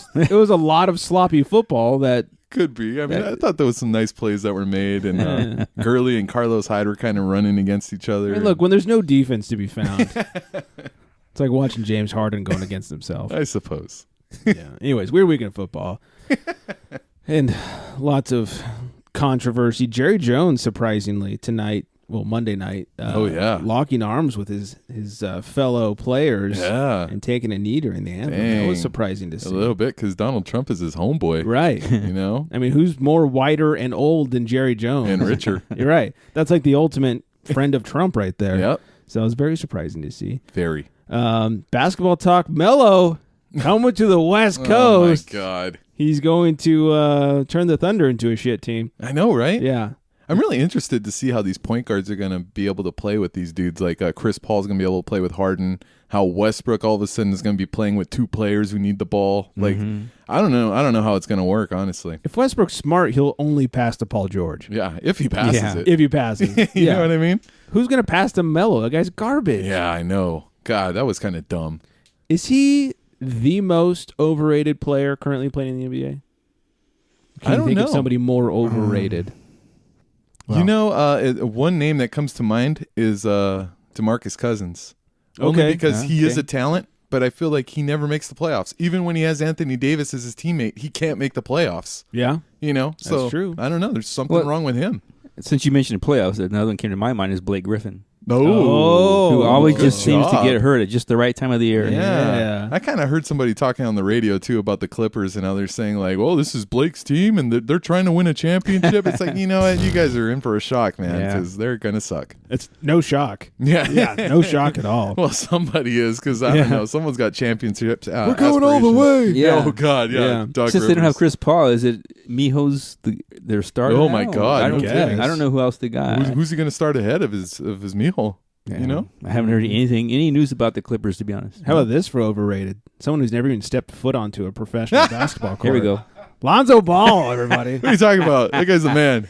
[SPEAKER 3] a lot of sloppy football that.
[SPEAKER 5] could be. I mean, I thought there was some nice plays that were made, and Gurley and Carlos Hyde were kind of running against each other.
[SPEAKER 3] Hey, look, when there's no defense to be found, it's like watching James Harden going against himself.
[SPEAKER 5] I suppose.
[SPEAKER 3] Yeah. Anyways, weird week in football, and lots of controversy. Jerry Jones, surprisingly, Monday night. Locking arms with his fellow players.
[SPEAKER 5] Yeah.
[SPEAKER 3] And taking a knee during the anthem. That was surprising to see.
[SPEAKER 5] A little bit, because Donald Trump is his homeboy.
[SPEAKER 3] Right. I mean, who's more whiter and old than Jerry Jones?
[SPEAKER 5] And richer.
[SPEAKER 3] You're right. That's like the ultimate friend of Trump right there.
[SPEAKER 5] Yep.
[SPEAKER 3] So it was very surprising to see.
[SPEAKER 5] Very.
[SPEAKER 3] Basketball talk. Melo coming to the West Coast.
[SPEAKER 5] Oh, my God.
[SPEAKER 3] He's going to turn the Thunder into a shit team.
[SPEAKER 5] I know, right?
[SPEAKER 3] Yeah.
[SPEAKER 5] I'm really interested to see how these point guards are going to be able to play with these dudes. Like Chris Paul's going to be able to play with Harden. How Westbrook all of a sudden is going to be playing with two players who need the ball. Like, I don't know. I don't know how it's going to work, honestly.
[SPEAKER 3] If Westbrook's smart, he'll only pass to Paul George.
[SPEAKER 5] Yeah, if he passes it.
[SPEAKER 3] If he passes.
[SPEAKER 5] You know what I mean?
[SPEAKER 3] Who's going to pass to Melo? That guy's garbage.
[SPEAKER 5] Yeah, I know. God, that was kind of dumb.
[SPEAKER 3] Is he the most overrated player currently playing in the NBA? Can
[SPEAKER 5] I
[SPEAKER 3] you
[SPEAKER 5] don't
[SPEAKER 3] think
[SPEAKER 5] know.
[SPEAKER 3] of somebody more overrated?
[SPEAKER 5] One name that comes to mind is DeMarcus Cousins. Only because he is a talent, but I feel like he never makes the playoffs. Even when he has Anthony Davis as his teammate, he can't make the playoffs.
[SPEAKER 3] Yeah.
[SPEAKER 5] So
[SPEAKER 3] that's true.
[SPEAKER 5] I don't know. There's something wrong with him.
[SPEAKER 7] Since you mentioned the playoffs, another one came to my mind is Blake Griffin.
[SPEAKER 3] Oh,
[SPEAKER 7] who always
[SPEAKER 5] good
[SPEAKER 7] just seems to
[SPEAKER 5] job.
[SPEAKER 7] get hurt at just the right time of the year.
[SPEAKER 3] Yeah.
[SPEAKER 5] I kind of heard somebody talking on the radio too about the Clippers and how they're saying like, "Well, this is Blake's team and they're trying to win a championship." It's like, you know what, you guys are in for a shock, man, because they're gonna suck.
[SPEAKER 3] It's no shock.
[SPEAKER 5] Yeah,
[SPEAKER 3] No shock at all.
[SPEAKER 5] Well, somebody is, because I don't know. Someone's got championships.
[SPEAKER 3] We're going all the way.
[SPEAKER 7] Yeah.
[SPEAKER 5] Oh God, yeah. Doc
[SPEAKER 7] Since they don't have
[SPEAKER 5] Rivers.
[SPEAKER 7] Chris Paul, is it Miho's their starter?
[SPEAKER 5] Oh,
[SPEAKER 7] now?
[SPEAKER 5] my God,
[SPEAKER 7] I don't
[SPEAKER 5] no
[SPEAKER 3] kidding.
[SPEAKER 7] I don't know who else they got.
[SPEAKER 5] Who's he gonna start ahead of his Mijo?
[SPEAKER 7] Yeah.
[SPEAKER 5] You know,
[SPEAKER 7] I haven't heard any news about the Clippers, to be honest.
[SPEAKER 3] How about this for overrated? Someone who's never even stepped foot onto a professional basketball court.
[SPEAKER 7] Here we go.
[SPEAKER 3] Lonzo Ball, everybody.
[SPEAKER 5] what are you talking about? That guy's the man.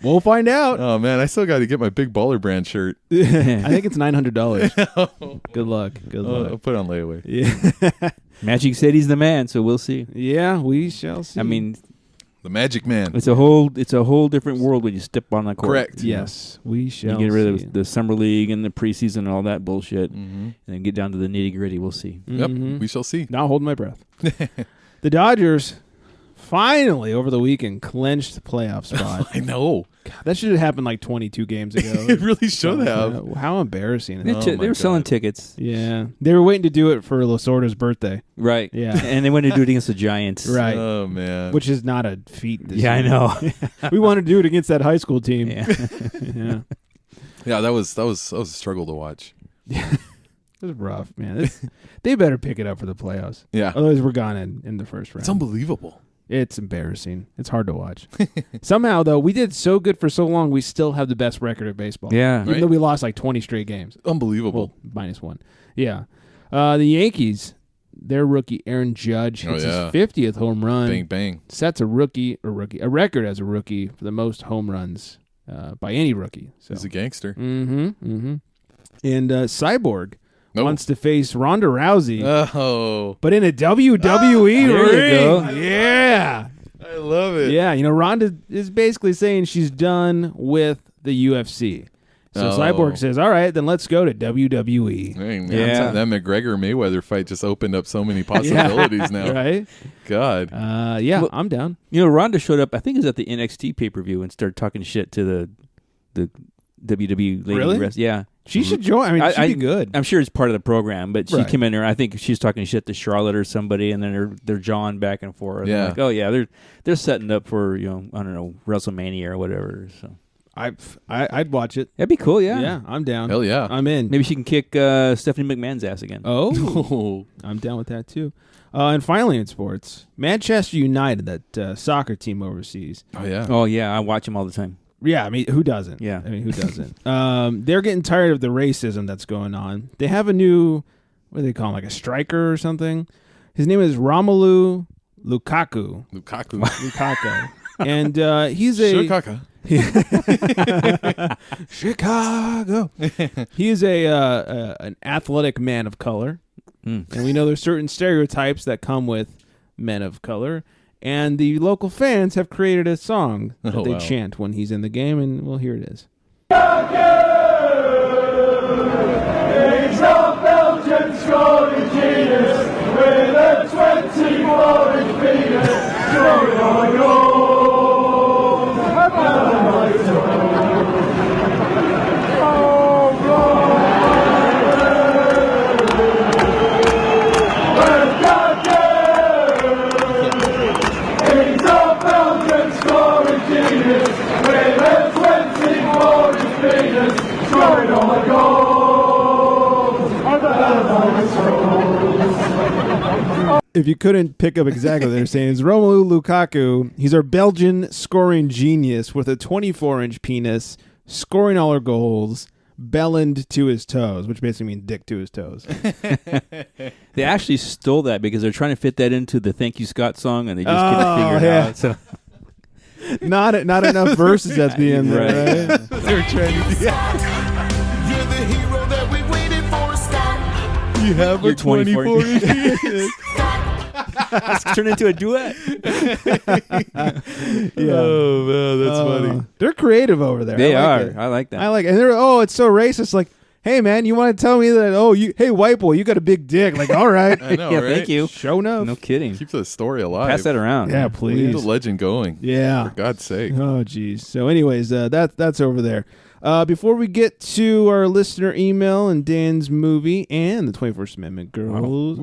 [SPEAKER 3] We'll find out.
[SPEAKER 5] Oh man, I still got to get my Big Baller Brand shirt.
[SPEAKER 3] I think it's $900. Good luck. Good luck.
[SPEAKER 5] I'll put it on layaway.
[SPEAKER 3] Yeah.
[SPEAKER 7] Magic said he's the man, so we'll see.
[SPEAKER 3] Yeah, we shall see.
[SPEAKER 7] I mean,
[SPEAKER 5] The Magic Man.
[SPEAKER 7] it's a whole different world when you step on that court.
[SPEAKER 5] Correct.
[SPEAKER 3] yes, we
[SPEAKER 7] You
[SPEAKER 3] shall
[SPEAKER 7] get rid
[SPEAKER 3] see.
[SPEAKER 7] of the summer league and the preseason and all that bullshit,
[SPEAKER 5] Mm-hmm.
[SPEAKER 7] and then get down to the nitty gritty. We'll see.
[SPEAKER 5] Yep,
[SPEAKER 3] Mhm.
[SPEAKER 5] we shall see.
[SPEAKER 3] Not holding my breath. The Dodgers finally over the weekend clinched the playoff spot.
[SPEAKER 5] I know.
[SPEAKER 3] That should have happened like 22 games ago.
[SPEAKER 5] It really should have.
[SPEAKER 3] How embarrassing.
[SPEAKER 7] They,
[SPEAKER 5] Oh my
[SPEAKER 7] were selling
[SPEAKER 5] God.
[SPEAKER 7] tickets,
[SPEAKER 3] Yeah. They were waiting to do it for Lasorda's birthday.
[SPEAKER 7] right?
[SPEAKER 3] Yeah.
[SPEAKER 7] and they wanted to do it against the Giants,
[SPEAKER 3] Right.
[SPEAKER 5] Oh man.
[SPEAKER 3] Which is not a feat. This
[SPEAKER 7] Yeah, I
[SPEAKER 3] year.
[SPEAKER 7] know.
[SPEAKER 3] We wanted to do it against that high school team.
[SPEAKER 7] Yeah.
[SPEAKER 3] Yeah.
[SPEAKER 5] Yeah, that was a struggle to watch.
[SPEAKER 3] It was rough, man. They better pick it up for the playoffs.
[SPEAKER 5] Yeah.
[SPEAKER 3] Otherwise, we're gone in the first round.
[SPEAKER 5] It's unbelievable.
[SPEAKER 3] It's embarrassing. It's hard to watch. Somehow, though, we did so good for so long, we still have the best record of baseball.
[SPEAKER 7] Yeah.
[SPEAKER 3] Even
[SPEAKER 5] Right?
[SPEAKER 3] though we lost like 20 straight games.
[SPEAKER 5] Unbelievable.
[SPEAKER 3] Well, -1. Yeah. The Yankees, their rookie Aaron Judge hits his 50th home run.
[SPEAKER 5] Bang bang.
[SPEAKER 3] Sets a record as a rookie for the most home runs by any rookie. So.
[SPEAKER 5] He's a gangster.
[SPEAKER 3] And Cyborg
[SPEAKER 5] No.
[SPEAKER 3] wants to face Ronda Rousey,
[SPEAKER 5] Oh,
[SPEAKER 3] but in a WWE
[SPEAKER 7] there you
[SPEAKER 3] ring.
[SPEAKER 7] go.
[SPEAKER 3] Yeah.
[SPEAKER 5] I love it.
[SPEAKER 3] Yeah, Ronda is basically saying she's done with the UFC. So
[SPEAKER 5] Oh.
[SPEAKER 3] Cyborg says, all right, then let's go to WWE.
[SPEAKER 5] Dang,
[SPEAKER 7] Yeah.
[SPEAKER 5] that McGregor Mayweather fight just opened up so many possibilities now.
[SPEAKER 3] Right?
[SPEAKER 5] God.
[SPEAKER 3] Yeah,
[SPEAKER 7] Well-
[SPEAKER 3] I'm down.
[SPEAKER 7] Ronda showed up. I think it was at the NXT pay-per-view and started talking shit to the WWE lady.
[SPEAKER 3] Really?
[SPEAKER 7] Yeah.
[SPEAKER 3] She should join. I mean, she'd be good.
[SPEAKER 7] I'm sure it's part of the program, but she
[SPEAKER 3] Right.
[SPEAKER 7] came in there. I think she's talking shit to Charlotte or somebody, and then they're jawing back and forth.
[SPEAKER 5] Yeah.
[SPEAKER 7] Like, oh yeah, they're setting up for I don't know, WrestleMania or whatever. So
[SPEAKER 3] I'd watch it.
[SPEAKER 7] that'd be cool. Yeah.
[SPEAKER 3] Yeah, I'm down.
[SPEAKER 5] Hell yeah.
[SPEAKER 3] I'm in.
[SPEAKER 7] Maybe she can kick Stephanie McMahon's ass again.
[SPEAKER 3] Oh, I'm down with that too. And finally in sports, Manchester United, that soccer team overseas.
[SPEAKER 5] Oh yeah.
[SPEAKER 7] Oh yeah, I watch them all the time.
[SPEAKER 3] Yeah, I mean, who doesn't?
[SPEAKER 7] Yeah.
[SPEAKER 3] I mean, who doesn't? They're getting tired of the racism that's going on. They have a new, what do they call him, like a striker or something? His name is Romelu Lukaku. Lukaku. And he's a... Chicago. He is an athletic man of color. And we know there's certain stereotypes that come with men of color. And the local fans have created a song that they chant when he's in the game, and well, here it is.
[SPEAKER 6] He's a Belgian scoring genius with a 24-inch penis scoring on a goal.
[SPEAKER 3] If you couldn't pick up exactly what they're saying, it's Romelu Lukaku. He's our Belgian scoring genius with a 24-inch penis, scoring all our goals, bellind to his toes, which basically means dick to his toes.
[SPEAKER 7] They actually stole that because they're trying to fit that into the Thank You Scott song, and they just couldn't figure it out. So.
[SPEAKER 3] Not enough verses at the end there, right?
[SPEAKER 5] They're trying to do
[SPEAKER 6] You're the hero that we waited for, Scott.
[SPEAKER 5] You have
[SPEAKER 7] You're
[SPEAKER 5] a 24-inch penis.
[SPEAKER 7] Let's turn into a duet.
[SPEAKER 3] Yeah.
[SPEAKER 5] Oh, man, that's funny.
[SPEAKER 3] They're creative over there.
[SPEAKER 7] They
[SPEAKER 3] I like
[SPEAKER 7] are.
[SPEAKER 3] it.
[SPEAKER 7] I like that.
[SPEAKER 3] I like it. And they're, it's so racist. Like, hey, man, you want to tell me that, hey, white boy, you got a big dick. Like, all right.
[SPEAKER 5] I know,
[SPEAKER 7] yeah,
[SPEAKER 5] right?
[SPEAKER 7] thank you.
[SPEAKER 3] Show enough.
[SPEAKER 7] No kidding.
[SPEAKER 5] Keep the story alive.
[SPEAKER 7] Pass that around.
[SPEAKER 3] Yeah,
[SPEAKER 5] Keep
[SPEAKER 3] please.
[SPEAKER 5] the legend going.
[SPEAKER 3] Yeah.
[SPEAKER 5] For God's sake.
[SPEAKER 3] Oh, geez. So anyways, that's over there. Before we get to our listener email and Dan's movie and the 21st Amendment girls,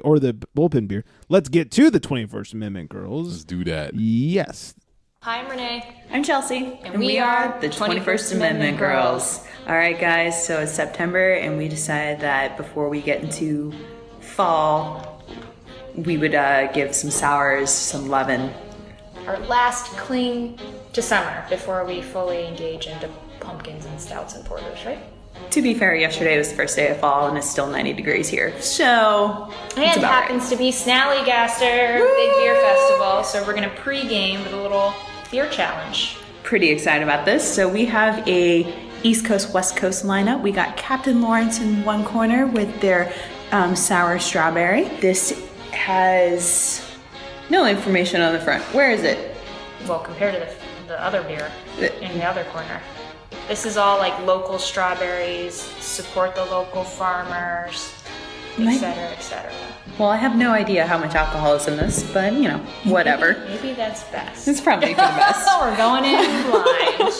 [SPEAKER 3] or the Bullpen beer, let's get to the 21st Amendment girls.
[SPEAKER 5] Let's do that.
[SPEAKER 3] Yes.
[SPEAKER 8] Hi, I'm Renee.
[SPEAKER 9] I'm Chelsea,
[SPEAKER 8] And we are
[SPEAKER 9] the 21st Amendment Girls. All right, guys, so it's September, and we decided that before we get into fall, we would give some sours some lovin'.
[SPEAKER 8] Our last cling to summer before we fully engage into pumpkins and stouts and porters, right?
[SPEAKER 9] To be fair, yesterday was the first day of fall, and it's still 90 degrees here, so
[SPEAKER 8] And
[SPEAKER 9] it's
[SPEAKER 8] it
[SPEAKER 9] about
[SPEAKER 8] happens to be Snallygaster Big Beer Festival, so we're going to pre-game with a little beer challenge.
[SPEAKER 9] Pretty excited about this. So we have a East Coast, West Coast lineup. We got Captain Lawrence in one corner with their sour strawberry. This has no information on the front. Where is it?
[SPEAKER 8] Well, compared to the other beer in the other corner. This is all like local strawberries, support the local farmers, etc., etc.
[SPEAKER 9] Well, I have no idea how much alcohol is in this, but whatever.
[SPEAKER 8] Maybe that's best.
[SPEAKER 9] It's probably for the best.
[SPEAKER 8] We're going in blind.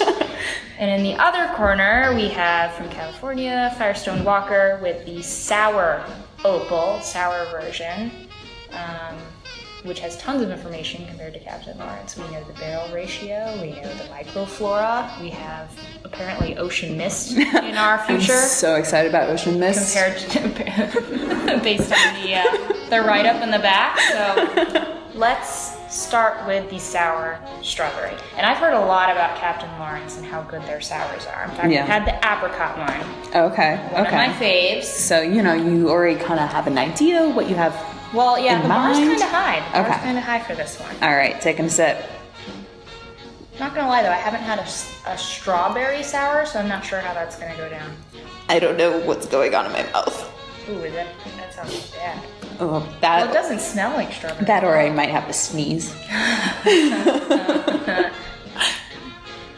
[SPEAKER 8] And in the other corner, we have from California, Firestone Walker with the sour opal, sour version, which has tons of information compared to Captain Lawrence. We know the barrel ratio, we know the microflora, we have apparently ocean mist in our future.
[SPEAKER 9] I'm so excited about Ocean Mist.
[SPEAKER 8] Compared to, based on the write-up in the back. So let's start with the sour strawberry. And I've heard a lot about Captain Lawrence and how good their sours are. In fact,
[SPEAKER 9] Yeah.
[SPEAKER 8] I've had the apricot one.
[SPEAKER 9] Okay.
[SPEAKER 8] One of my faves.
[SPEAKER 9] So, you already kind of have an idea what you have.
[SPEAKER 8] Well, yeah,
[SPEAKER 9] in
[SPEAKER 8] the bar's
[SPEAKER 9] mind?
[SPEAKER 8] kind of high. The bar's
[SPEAKER 9] Okay.
[SPEAKER 8] kind of high for this one.
[SPEAKER 9] All right, taking a sip.
[SPEAKER 8] Not gonna lie though, I haven't had a strawberry sour, so I'm not sure how that's gonna go down.
[SPEAKER 9] I don't know what's going on in my mouth.
[SPEAKER 8] Ooh, that sounds bad.
[SPEAKER 9] Oh,
[SPEAKER 8] Well, it
[SPEAKER 9] that
[SPEAKER 8] doesn't smell like strawberry.
[SPEAKER 9] that or I might have to sneeze.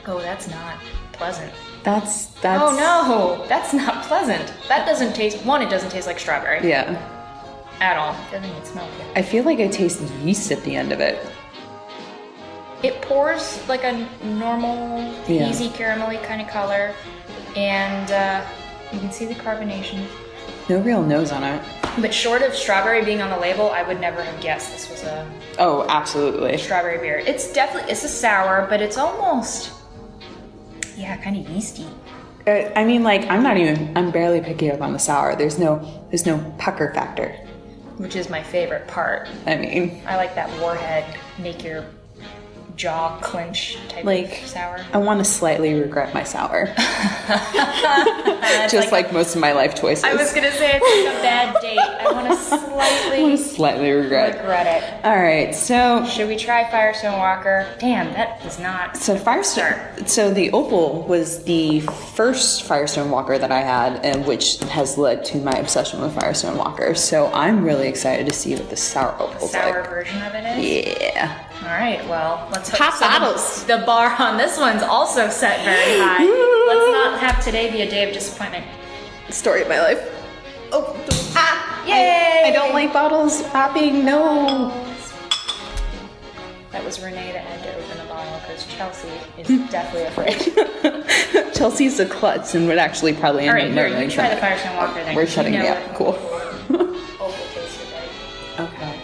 [SPEAKER 8] Oh, that's not pleasant.
[SPEAKER 9] That's
[SPEAKER 8] Oh no, that's not pleasant. That doesn't taste. One, it doesn't taste like strawberry
[SPEAKER 9] Yeah.
[SPEAKER 8] at all. Doesn't even smell good.
[SPEAKER 9] I feel like I taste yeast at the end of it.
[SPEAKER 8] It pours like a normal,
[SPEAKER 9] Yeah.
[SPEAKER 8] easy caramelly kind of color, and you can see the carbonation.
[SPEAKER 9] No real nose on it.
[SPEAKER 8] But short of strawberry being on the label, I would never have guessed this was a
[SPEAKER 9] Oh, absolutely.
[SPEAKER 8] strawberry beer. It's definitely, it's a sour, but it's almost, yeah, kind of yeasty.
[SPEAKER 9] I mean, I'm barely picking up on the sour. There's no pucker factor.
[SPEAKER 8] Which is my favorite part.
[SPEAKER 9] I mean,
[SPEAKER 8] I like that warhead, make your jaw clinch type
[SPEAKER 9] Like,
[SPEAKER 8] of sour.
[SPEAKER 9] I want to slightly regret my sour. Just like most of my life choices.
[SPEAKER 8] I was gonna say it's like a bad date. I want to
[SPEAKER 9] slightly regret
[SPEAKER 8] it.
[SPEAKER 9] All right, so
[SPEAKER 8] Should we try Firestone Walker? Damn, that was not.
[SPEAKER 9] Firestone. So the Opal was the first Firestone Walker that I had, and which has led to my obsession with Firestone Walker. So I'm really excited to see what the sour Opal's
[SPEAKER 8] Sour
[SPEAKER 9] like.
[SPEAKER 8] version of it is?
[SPEAKER 9] Yeah.
[SPEAKER 8] All right, well, let's hope
[SPEAKER 9] Pop bottles.
[SPEAKER 8] The bar on this one's also set very high. Let's not have today be a day of disappointment.
[SPEAKER 9] Story of my life. Oh,
[SPEAKER 8] Yay!
[SPEAKER 9] I don't like bottles popping. No.
[SPEAKER 8] That was Renee that had to open the bottle because Chelsea is definitely afraid.
[SPEAKER 9] Chelsea's a klutz and would actually probably end
[SPEAKER 8] All
[SPEAKER 9] up
[SPEAKER 8] right, here,
[SPEAKER 9] murdering
[SPEAKER 8] you try the
[SPEAKER 9] someone.
[SPEAKER 8] Firestone Walker then.
[SPEAKER 9] We're shutting
[SPEAKER 8] You
[SPEAKER 9] it
[SPEAKER 8] know
[SPEAKER 9] up. Cool.
[SPEAKER 8] Opal tasted like.
[SPEAKER 9] Okay.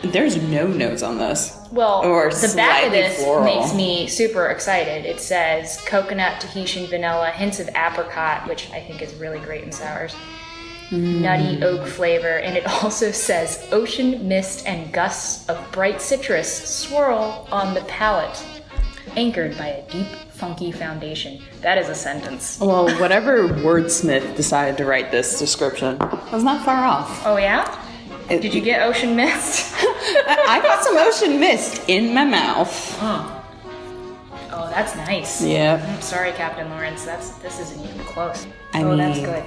[SPEAKER 9] There's no notes on this.
[SPEAKER 8] Well,
[SPEAKER 9] Or
[SPEAKER 8] the back of
[SPEAKER 9] slightly
[SPEAKER 8] this
[SPEAKER 9] floral.
[SPEAKER 8] makes me super excited. It says coconut, Tahitian vanilla, hints of apricot, which I think is really great in sours. Nutty oak flavor, and it also says ocean mist and gusts of bright citrus swirl on the palate, anchored by a deep, funky foundation. That is a sentence.
[SPEAKER 9] Well, whatever wordsmith decided to write this description was not far off.
[SPEAKER 8] Oh yeah? Did you get ocean mist?
[SPEAKER 9] I got some ocean mist in my mouth.
[SPEAKER 8] Oh, that's nice.
[SPEAKER 9] Yeah.
[SPEAKER 8] I'm sorry, Captain Lawrence. This isn't even close.
[SPEAKER 9] I
[SPEAKER 8] That's
[SPEAKER 9] mean-
[SPEAKER 8] good.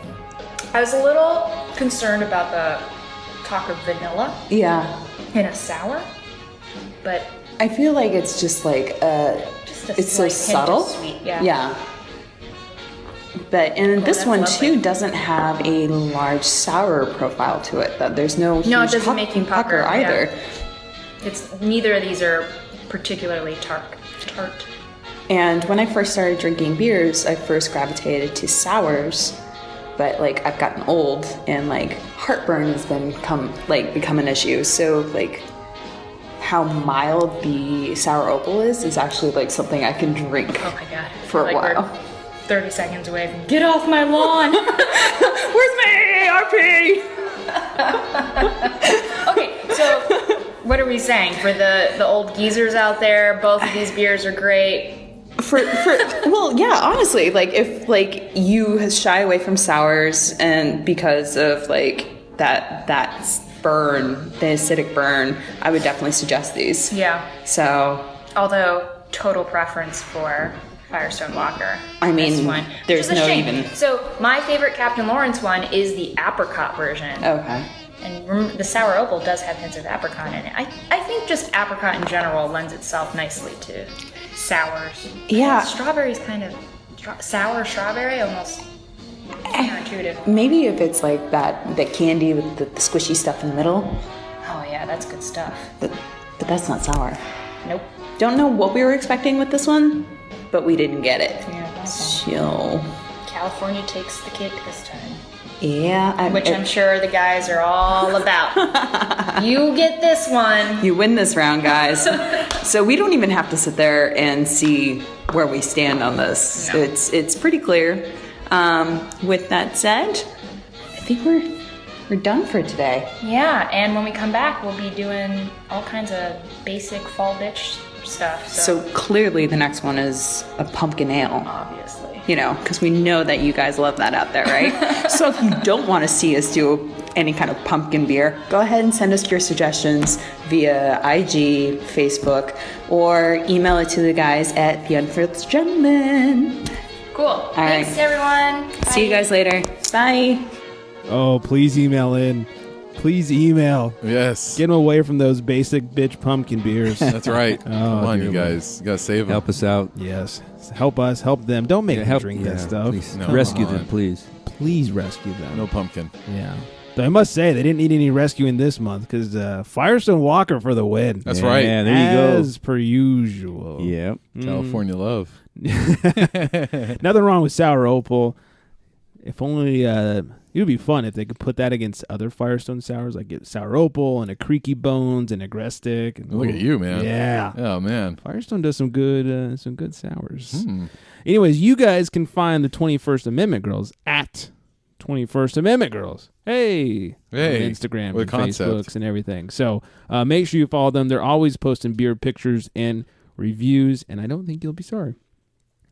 [SPEAKER 8] I was a little concerned about the talk of vanilla
[SPEAKER 9] Yeah.
[SPEAKER 8] in a sour, but
[SPEAKER 9] I feel like it's just like
[SPEAKER 8] just a
[SPEAKER 9] it's so
[SPEAKER 8] slight hint of
[SPEAKER 9] subtle.
[SPEAKER 8] sweet. Yeah.
[SPEAKER 9] Yeah. But and this
[SPEAKER 8] that's
[SPEAKER 9] one
[SPEAKER 8] lovely.
[SPEAKER 9] too doesn't have a large sour profile to it. Though there's no huge
[SPEAKER 8] No, it doesn't make you pucker,
[SPEAKER 9] either.
[SPEAKER 8] yeah. It's neither of these are particularly tart.
[SPEAKER 9] And when I first started drinking beers, I first gravitated to sours. But like I've gotten old, and like heartburn has become an issue. So like how mild the sour opal is actually like something I can drink
[SPEAKER 8] Oh my god.
[SPEAKER 9] for a
[SPEAKER 8] Like
[SPEAKER 9] while.
[SPEAKER 8] we're 30 seconds away from get off my lawn.
[SPEAKER 9] Where's my AARP?
[SPEAKER 8] Okay, so what are we saying? For the old geezers out there, both of these beers are great.
[SPEAKER 9] Well, yeah, honestly, like if like you shy away from sours and because of like that burn, the acidic burn, I would definitely suggest these.
[SPEAKER 8] Yeah.
[SPEAKER 9] So,
[SPEAKER 8] Although total preference for Firestone Walker.
[SPEAKER 9] I mean,
[SPEAKER 8] This one.
[SPEAKER 9] there's
[SPEAKER 8] Which is a
[SPEAKER 9] no
[SPEAKER 8] shame.
[SPEAKER 9] even-
[SPEAKER 8] So my favorite Captain Lawrence one is the apricot version.
[SPEAKER 9] okay.
[SPEAKER 8] And the sour opal does have hints of apricot in it. I think just apricot in general lends itself nicely to sours.
[SPEAKER 9] Yeah.
[SPEAKER 8] Strawberry's kind of sour strawberry, almost counterintuitive.
[SPEAKER 9] Maybe if it's like that candy with the squishy stuff in the middle,
[SPEAKER 8] Oh yeah, that's good stuff.
[SPEAKER 9] but that's not sour.
[SPEAKER 8] Nope.
[SPEAKER 9] Don't know what we were expecting with this one, but we didn't get it.
[SPEAKER 8] Yeah, that's
[SPEAKER 9] Chill.
[SPEAKER 8] California takes the cake this time.
[SPEAKER 9] Yeah.
[SPEAKER 8] Which I'm sure the guys are all about. You get this one.
[SPEAKER 9] You win this round, guys. So we don't even have to sit there and see where we stand on this.
[SPEAKER 8] No.
[SPEAKER 9] It's pretty clear. With that said, I think we're done for today.
[SPEAKER 8] Yeah, and when we come back, we'll be doing all kinds of basic fall bitch stuff.
[SPEAKER 9] So clearly the next one is a pumpkin ale.
[SPEAKER 8] Obviously.
[SPEAKER 9] You know, because we know that you guys love that out there, right? So if you don't want to see us do any kind of pumpkin beer, go ahead and send us your suggestions via IG, Facebook, or email it to the guys at The Unfiltered Gentleman.
[SPEAKER 8] Cool. Thanks,
[SPEAKER 9] right.
[SPEAKER 8] everyone.
[SPEAKER 9] See you guys later. Bye.
[SPEAKER 3] Oh, please email in. Please email.
[SPEAKER 5] Yes.
[SPEAKER 3] Get them away from those basic bitch pumpkin beers.
[SPEAKER 5] That's right. Come on,
[SPEAKER 3] dear
[SPEAKER 5] you guys. You got to save them.
[SPEAKER 7] Help us out.
[SPEAKER 3] Yes. Help us. Help them. Don't make them drink that stuff.
[SPEAKER 7] Please.
[SPEAKER 5] No,
[SPEAKER 7] Rescue
[SPEAKER 5] come
[SPEAKER 7] them,
[SPEAKER 5] on.
[SPEAKER 7] please.
[SPEAKER 3] Please rescue them.
[SPEAKER 5] No pumpkin.
[SPEAKER 3] Yeah. Though I must say, they didn't need any rescuing this month because Firestone Walker for the win.
[SPEAKER 5] That's right.
[SPEAKER 7] Yeah, there you go.
[SPEAKER 3] As per usual.
[SPEAKER 7] Yep.
[SPEAKER 5] California love.
[SPEAKER 3] Nothing wrong with Sour Opal. If only it would be fun if they could put that against other Firestone sours, like get Sour Opal and a Creaky Bones and a Agrestic. And,
[SPEAKER 5] Look at you, man.
[SPEAKER 3] Yeah.
[SPEAKER 5] Oh, man.
[SPEAKER 3] Firestone does some good sours. Anyways, you guys can find the 21st Amendment Girls at 21st Amendment Girls. Hey.
[SPEAKER 5] Hey,
[SPEAKER 3] On Instagram
[SPEAKER 5] what
[SPEAKER 3] and
[SPEAKER 5] a concept.
[SPEAKER 3] Facebooks and everything. So make sure you follow them. They're always posting beer pictures and reviews, and I don't think you'll be sorry.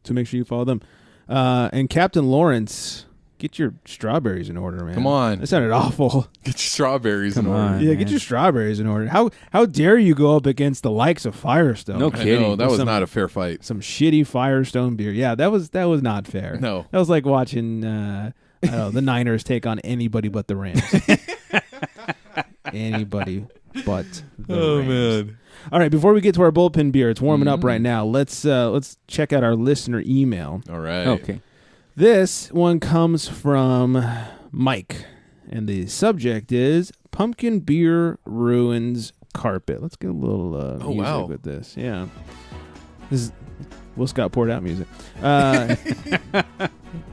[SPEAKER 3] So make sure you follow them. And Captain Lawrence, get your strawberries in order, man.
[SPEAKER 5] Come on.
[SPEAKER 3] That sounded awful.
[SPEAKER 5] Get your strawberries in
[SPEAKER 7] Come
[SPEAKER 5] order.
[SPEAKER 7] on.
[SPEAKER 3] Yeah,
[SPEAKER 7] man.
[SPEAKER 3] get your strawberries in order. How dare you go up against the likes of Firestone?
[SPEAKER 7] No
[SPEAKER 5] I
[SPEAKER 7] kidding.
[SPEAKER 5] know, that was
[SPEAKER 3] Some-
[SPEAKER 5] not a fair fight.
[SPEAKER 3] Some shitty Firestone beer. Yeah, that was not fair.
[SPEAKER 5] No.
[SPEAKER 3] That was like watching I don't know, the Niners take on anybody but the Rams. Anybody but the Rams.
[SPEAKER 5] Man.
[SPEAKER 3] All right, before we get to our bullpen beer, it's warming up right now. Let's check out our listener email.
[SPEAKER 5] All right.
[SPEAKER 7] Okay.
[SPEAKER 3] This one comes from Mike, and the subject is pumpkin beer ruins carpet. Let's get a little music
[SPEAKER 5] wow.
[SPEAKER 3] with this. Yeah. This is Will Scott poured out music.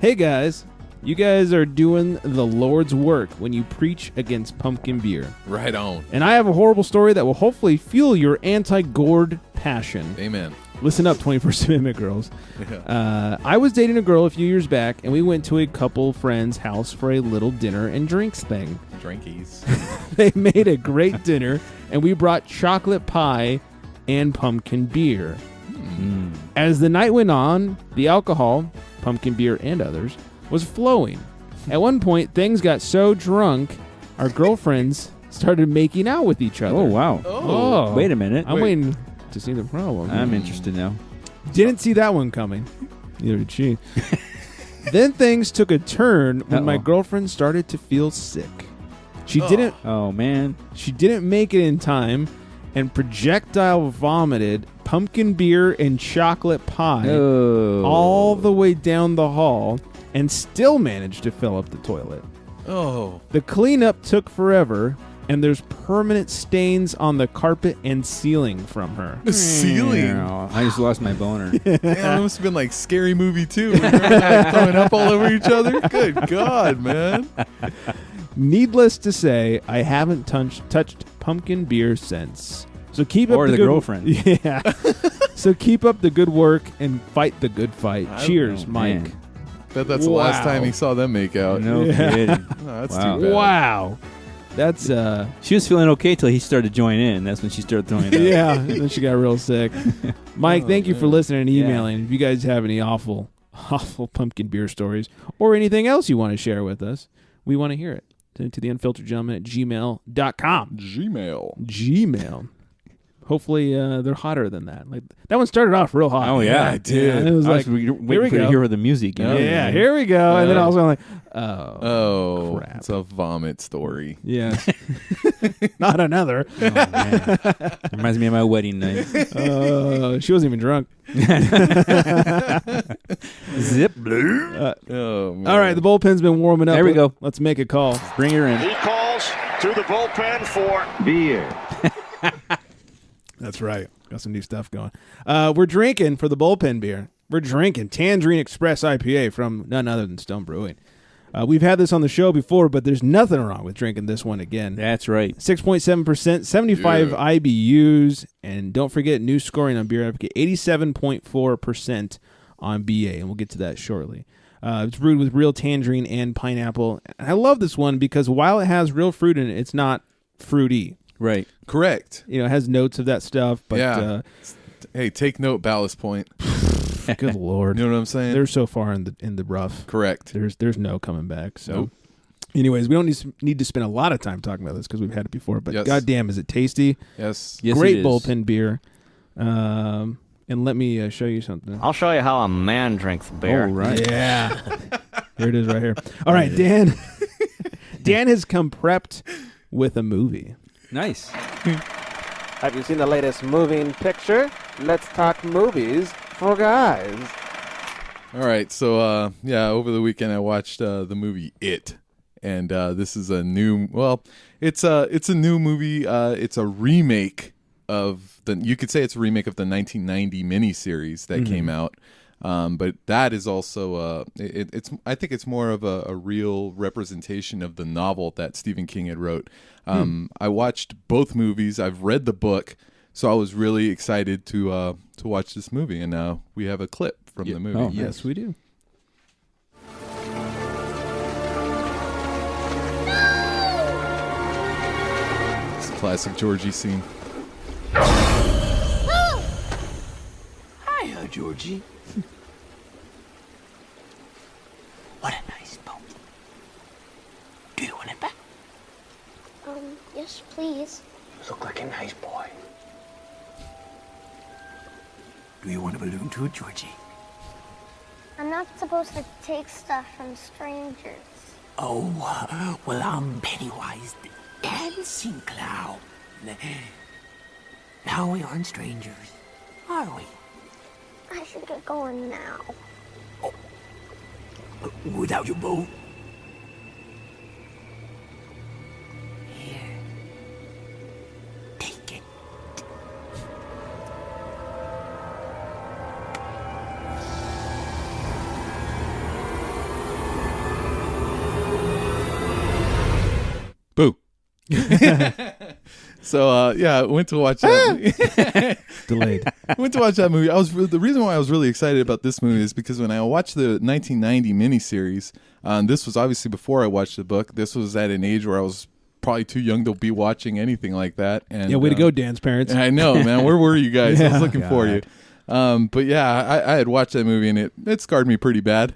[SPEAKER 3] Hey guys, you guys are doing the Lord's work when you preach against pumpkin beer.
[SPEAKER 5] Right on.
[SPEAKER 3] And I have a horrible story that will hopefully fuel your anti-gourd passion.
[SPEAKER 5] Amen.
[SPEAKER 3] Listen up, 21st Amendment girls.
[SPEAKER 5] Yeah.
[SPEAKER 3] I was dating a girl a few years back, and we went to a couple friends' house for a little dinner and drinks thing.
[SPEAKER 5] Drinkies.
[SPEAKER 3] They made a great dinner, and we brought chocolate pie and pumpkin beer. As the night went on, the alcohol, pumpkin beer and others, was flowing. At one point, things got so drunk, our girlfriends started making out with each other.
[SPEAKER 7] Oh, wow.
[SPEAKER 3] Oh.
[SPEAKER 7] Wait a minute.
[SPEAKER 3] I'm waiting to see the problem.
[SPEAKER 7] I'm interested now.
[SPEAKER 3] Didn't see that one coming. Neither did she. Then things took a turn when my
[SPEAKER 7] Uh-oh.
[SPEAKER 3] girlfriend started to feel sick. She didn't
[SPEAKER 7] Oh, man.
[SPEAKER 3] make it in time and projectile vomited pumpkin beer and chocolate pie
[SPEAKER 7] Oh.
[SPEAKER 3] all the way down the hall and still managed to fill up the toilet.
[SPEAKER 5] Oh.
[SPEAKER 3] The cleanup took forever, and there's permanent stains on the carpet and ceiling from her.
[SPEAKER 5] The ceiling.
[SPEAKER 7] Oh, I just lost my boner.
[SPEAKER 5] Man, that must have been like Scary Movie 2. Throwing up all over each other. Good God, man.
[SPEAKER 3] Needless to say, I haven't touched pumpkin beer since. So keep up
[SPEAKER 7] Or
[SPEAKER 3] the
[SPEAKER 7] the
[SPEAKER 3] good
[SPEAKER 7] girlfriend.
[SPEAKER 3] Yeah. So keep up the good work and fight the good fight. Cheers,
[SPEAKER 7] know,
[SPEAKER 3] Mike.
[SPEAKER 7] man.
[SPEAKER 5] Bet that's the last
[SPEAKER 3] Wow.
[SPEAKER 5] time he saw them make out.
[SPEAKER 7] No
[SPEAKER 3] Yeah.
[SPEAKER 7] kidding.
[SPEAKER 5] Oh, that's
[SPEAKER 7] Wow.
[SPEAKER 5] too bad.
[SPEAKER 3] Wow. That's
[SPEAKER 7] She was feeling okay till he started joining in. That's when she started throwing up.
[SPEAKER 3] yeah. And then she got real sick. Mike, thank you for listening and emailing. If you guys have any awful pumpkin beer stories or anything else you want to share with us, we want to hear it. Send it to the unfilteredgentleman@gmail.com. Gmail. Hopefully they're hotter than that. Like that one started off real hot.
[SPEAKER 7] Oh, yeah.
[SPEAKER 5] I did.
[SPEAKER 3] And it was
[SPEAKER 7] I
[SPEAKER 3] like,
[SPEAKER 7] was
[SPEAKER 3] here we
[SPEAKER 7] waiting for you to
[SPEAKER 3] go.
[SPEAKER 7] hear the music. You know?
[SPEAKER 3] Yeah, here we go. And then
[SPEAKER 5] Yeah.
[SPEAKER 3] also I'm like,
[SPEAKER 5] Oh,
[SPEAKER 3] crap.
[SPEAKER 5] it's a vomit story.
[SPEAKER 3] Yeah. Not another.
[SPEAKER 7] Oh, man. Reminds me of my wedding night.
[SPEAKER 3] She wasn't even drunk.
[SPEAKER 7] Zip.
[SPEAKER 5] Oh, man.
[SPEAKER 3] All right, the bullpen's been warming up.
[SPEAKER 7] There we go.
[SPEAKER 3] Let's make a call.
[SPEAKER 7] Bring her in.
[SPEAKER 10] He calls to the bullpen for beer.
[SPEAKER 3] That's right. Got some new stuff going. We're drinking for the bullpen beer. We're drinking Tangerine Express IPA from none other than Stone Brewing. We've had this on the show before, but there's nothing wrong with drinking this one again.
[SPEAKER 7] That's right.
[SPEAKER 3] 6.7%, 75 IBUs, and don't forget new scoring on Beer Advocate, 87.4% on BA, and we'll get to that shortly. It's brewed with real tangerine and pineapple. I love this one because while it has real fruit in it, it's not fruity.
[SPEAKER 7] Right.
[SPEAKER 5] Correct.
[SPEAKER 3] You know, it has notes of that stuff, but
[SPEAKER 5] Yeah. Hey, take note, Ballast Point.
[SPEAKER 3] good Lord.
[SPEAKER 5] You know what I'm saying?
[SPEAKER 3] They're so far in the rough.
[SPEAKER 5] Correct.
[SPEAKER 3] There's no coming back. So,
[SPEAKER 5] Nope.
[SPEAKER 3] anyways, we don't need to spend a lot of time talking about this because we've had it before. But
[SPEAKER 5] Yes.
[SPEAKER 3] goddamn, is it tasty?
[SPEAKER 5] Yes.
[SPEAKER 7] Yes,
[SPEAKER 3] Great
[SPEAKER 7] it is.
[SPEAKER 3] bullpen beer. And let me show you something.
[SPEAKER 10] I'll show you how a man drinks beer.
[SPEAKER 7] All right.
[SPEAKER 3] Yeah, here it is right here. All right, Dan. Dan has come prepped with a movie.
[SPEAKER 7] Nice.
[SPEAKER 1] Have you seen the latest moving picture? Let's talk movies for guys.
[SPEAKER 5] All right. So, over the weekend I watched the movie It. And this is a new, it's a new movie. It's a remake of you could say it's a remake of the 1990 miniseries that came out. But that is also I think it's more of a real representation of the novel that Stephen King had wrote. I watched both movies. I've read the book, so I was really excited to watch this movie. And now we have a clip from the movie.
[SPEAKER 7] Oh,
[SPEAKER 3] Yes, we do.
[SPEAKER 5] It's a classic Georgie scene.
[SPEAKER 11] Georgie? What a nice boat. Do you want it back?
[SPEAKER 12] Yes, please.
[SPEAKER 11] You look like a nice boy. Do you want a balloon too, Georgie?
[SPEAKER 12] I'm not supposed to take stuff from strangers.
[SPEAKER 11] Oh, well, I'm Pennywise the dancing clown. Now we aren't strangers, are we?
[SPEAKER 12] I should get going now.
[SPEAKER 11] Without your boat? Here. Take it.
[SPEAKER 5] Boo. So yeah, I went to watch that.
[SPEAKER 3] Delayed.
[SPEAKER 5] Went to watch that movie. The reason why I was really excited about this movie is because when I watched the 1990 miniseries, this was obviously before I watched the book. This was at an age where I was probably too young to be watching anything like that. And
[SPEAKER 3] Yeah, way to go, Dan's parents.
[SPEAKER 5] I know, man. Where were you guys? I
[SPEAKER 3] Yeah.
[SPEAKER 5] was looking for you. But yeah, I had watched that movie and it scarred me pretty bad.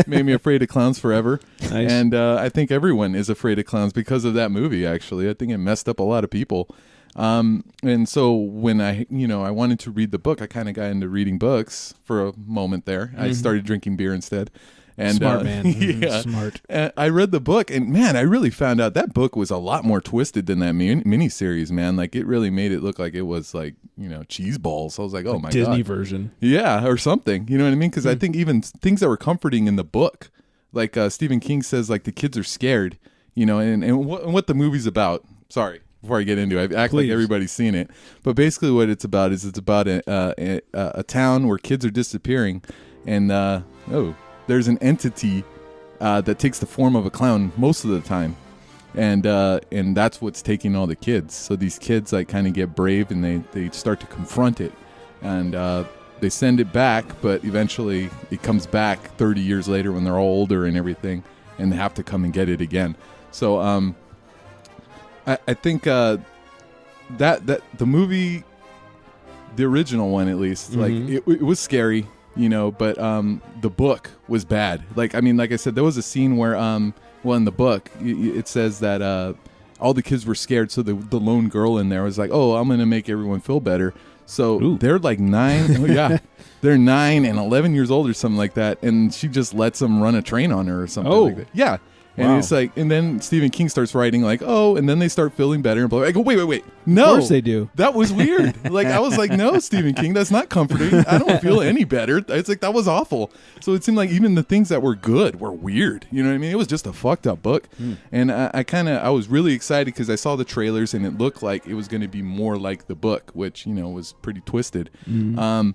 [SPEAKER 5] Made me afraid of clowns forever.
[SPEAKER 3] Nice.
[SPEAKER 5] And I think everyone is afraid of clowns because of that movie. Actually, I think it messed up a lot of people. And so when I wanted to read the book, I kind of got into reading books for a moment there. I started drinking beer instead. And,
[SPEAKER 3] Smart man.
[SPEAKER 5] Yeah.
[SPEAKER 3] Smart.
[SPEAKER 5] And I read the book, and man, I really found out that book was a lot more twisted than that miniseries, man. Like, it really made it look like it was like, cheese balls. I was like, oh my
[SPEAKER 3] Disney
[SPEAKER 5] God.
[SPEAKER 3] version.
[SPEAKER 5] Yeah, or something. You know what I mean? Because I think even things that were comforting in the book, like Stephen King says, like the kids are scared, and what the movie's about. Sorry. Before I get into it, I act like everybody's seen it. But basically what it's about is it's about a town where kids are disappearing, and there's an entity that takes the form of a clown most of the time, and that's what's taking all the kids. So these kids like kind of get brave and they start to confront it, and they send it back, but eventually it comes back 30 years later when they're all older and everything, and they have to come and get it again. So I think that the movie, the original one at least, like it was scary. But the book was bad. Like I said, there was a scene where, in the book, it says that all the kids were scared, so the lone girl in there was like, oh, I'm going to make everyone feel better. So they're like 9. Yeah, they're 9 and 11 years old or something like that, and she just lets them run a train on her or something like that. Yeah. And
[SPEAKER 3] Wow.
[SPEAKER 5] it's like, and then Stephen King starts writing like, oh, and then they start feeling better. And I go, wait, no.
[SPEAKER 3] Of course they do.
[SPEAKER 5] That was weird. Like, I was like, no, Stephen King, that's not comforting. I don't feel any better. It's like, that was awful. So it seemed like even the things that were good were weird. You know what I mean? It was just a fucked up book. And I was really excited because I saw the trailers and it looked like it was going to be more like the book, which, was pretty twisted. I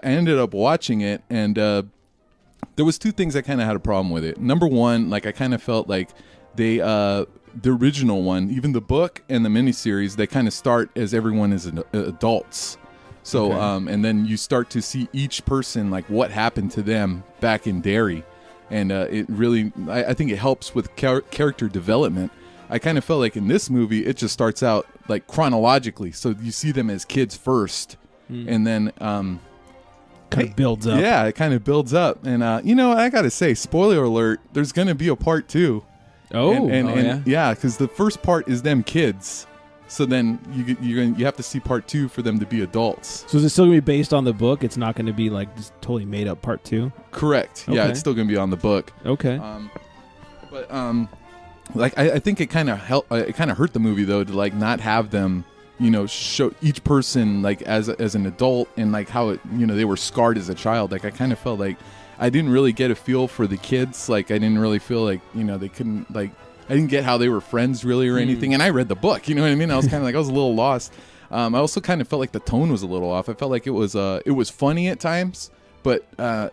[SPEAKER 5] ended up watching it, and there was 2 things I kind of had a problem with it. Number one, like I kind of felt like the original one, even the book and the miniseries, they kind of start as everyone is adults. So, and then you start to see each person, like what happened to them back in Derry. And it really, I think it helps with character development. I kind of felt like in this movie, it just starts out like chronologically. So you see them as kids first, and then
[SPEAKER 3] kind of builds up.
[SPEAKER 5] Yeah, it kind of builds up. And, I got to say, spoiler alert, there's going to be a part 2.
[SPEAKER 3] And
[SPEAKER 5] yeah, because the first part is them kids. So then you have to see part 2 for them to be adults.
[SPEAKER 3] So is it still going to be based on the book? It's not going to be like just totally made up part 2?
[SPEAKER 5] Correct. Yeah,
[SPEAKER 3] Okay.
[SPEAKER 5] it's still going to be on the book.
[SPEAKER 3] Okay.
[SPEAKER 5] Like I think it kind of hurt the movie though to like not have them, show each person like as an adult and like how it, they were scarred as a child. Like I kind of felt like I didn't really get a feel for the kids. Like I didn't really feel like, they couldn't like, I didn't get how they were friends really or anything. And I read the book, you know what I mean? I was kind of like, I was a little lost. I also kind of felt like the tone was a little off. I felt like it was funny at times, but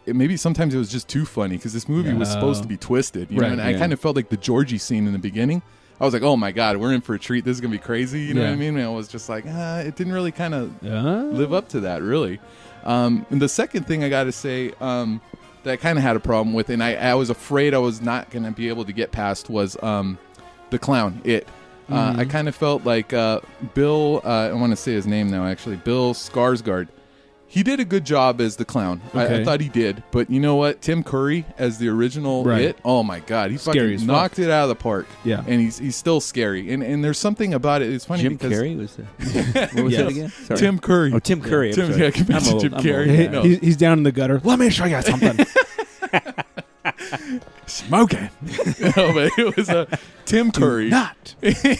[SPEAKER 5] maybe sometimes it was just too funny because this movie was supposed to be twisted. You know? And I kind of felt like the Georgie scene in the beginning. I was like, oh my God, we're in for a treat. This is going to be crazy. You know what I mean? And I was just like, it didn't really kind of live up to that, really. And the second thing I got to say that I kind of had a problem with, and I was afraid I was not going to be able to get past, was the clown, It. I kind of felt like Bill, I want to say his name now, actually, Bill Skarsgård. He did a good job as the clown.
[SPEAKER 3] Okay.
[SPEAKER 5] I thought he did. But you know what? Tim Curry as the original
[SPEAKER 3] Right.
[SPEAKER 5] It. Oh my God, he
[SPEAKER 3] Scary as
[SPEAKER 5] fucking
[SPEAKER 3] fuck.
[SPEAKER 5] knocked it out of the park.
[SPEAKER 3] Yeah.
[SPEAKER 5] and he's still scary. And there's something about it. It's funny
[SPEAKER 7] Jim
[SPEAKER 5] because
[SPEAKER 7] Carrey was what was
[SPEAKER 3] Yes.
[SPEAKER 7] that again? Sorry.
[SPEAKER 5] Tim Curry.
[SPEAKER 7] Oh, Tim Curry. I'm
[SPEAKER 5] Tim,
[SPEAKER 7] sorry.
[SPEAKER 5] yeah, compared
[SPEAKER 7] I'm
[SPEAKER 5] to
[SPEAKER 7] old,
[SPEAKER 5] Jim
[SPEAKER 7] I'm
[SPEAKER 5] Carrey.
[SPEAKER 7] old.
[SPEAKER 3] He-
[SPEAKER 5] No.
[SPEAKER 3] he's down in the gutter. Let me show you something. Smoking.
[SPEAKER 5] No, but it was Tim Curry.
[SPEAKER 3] Not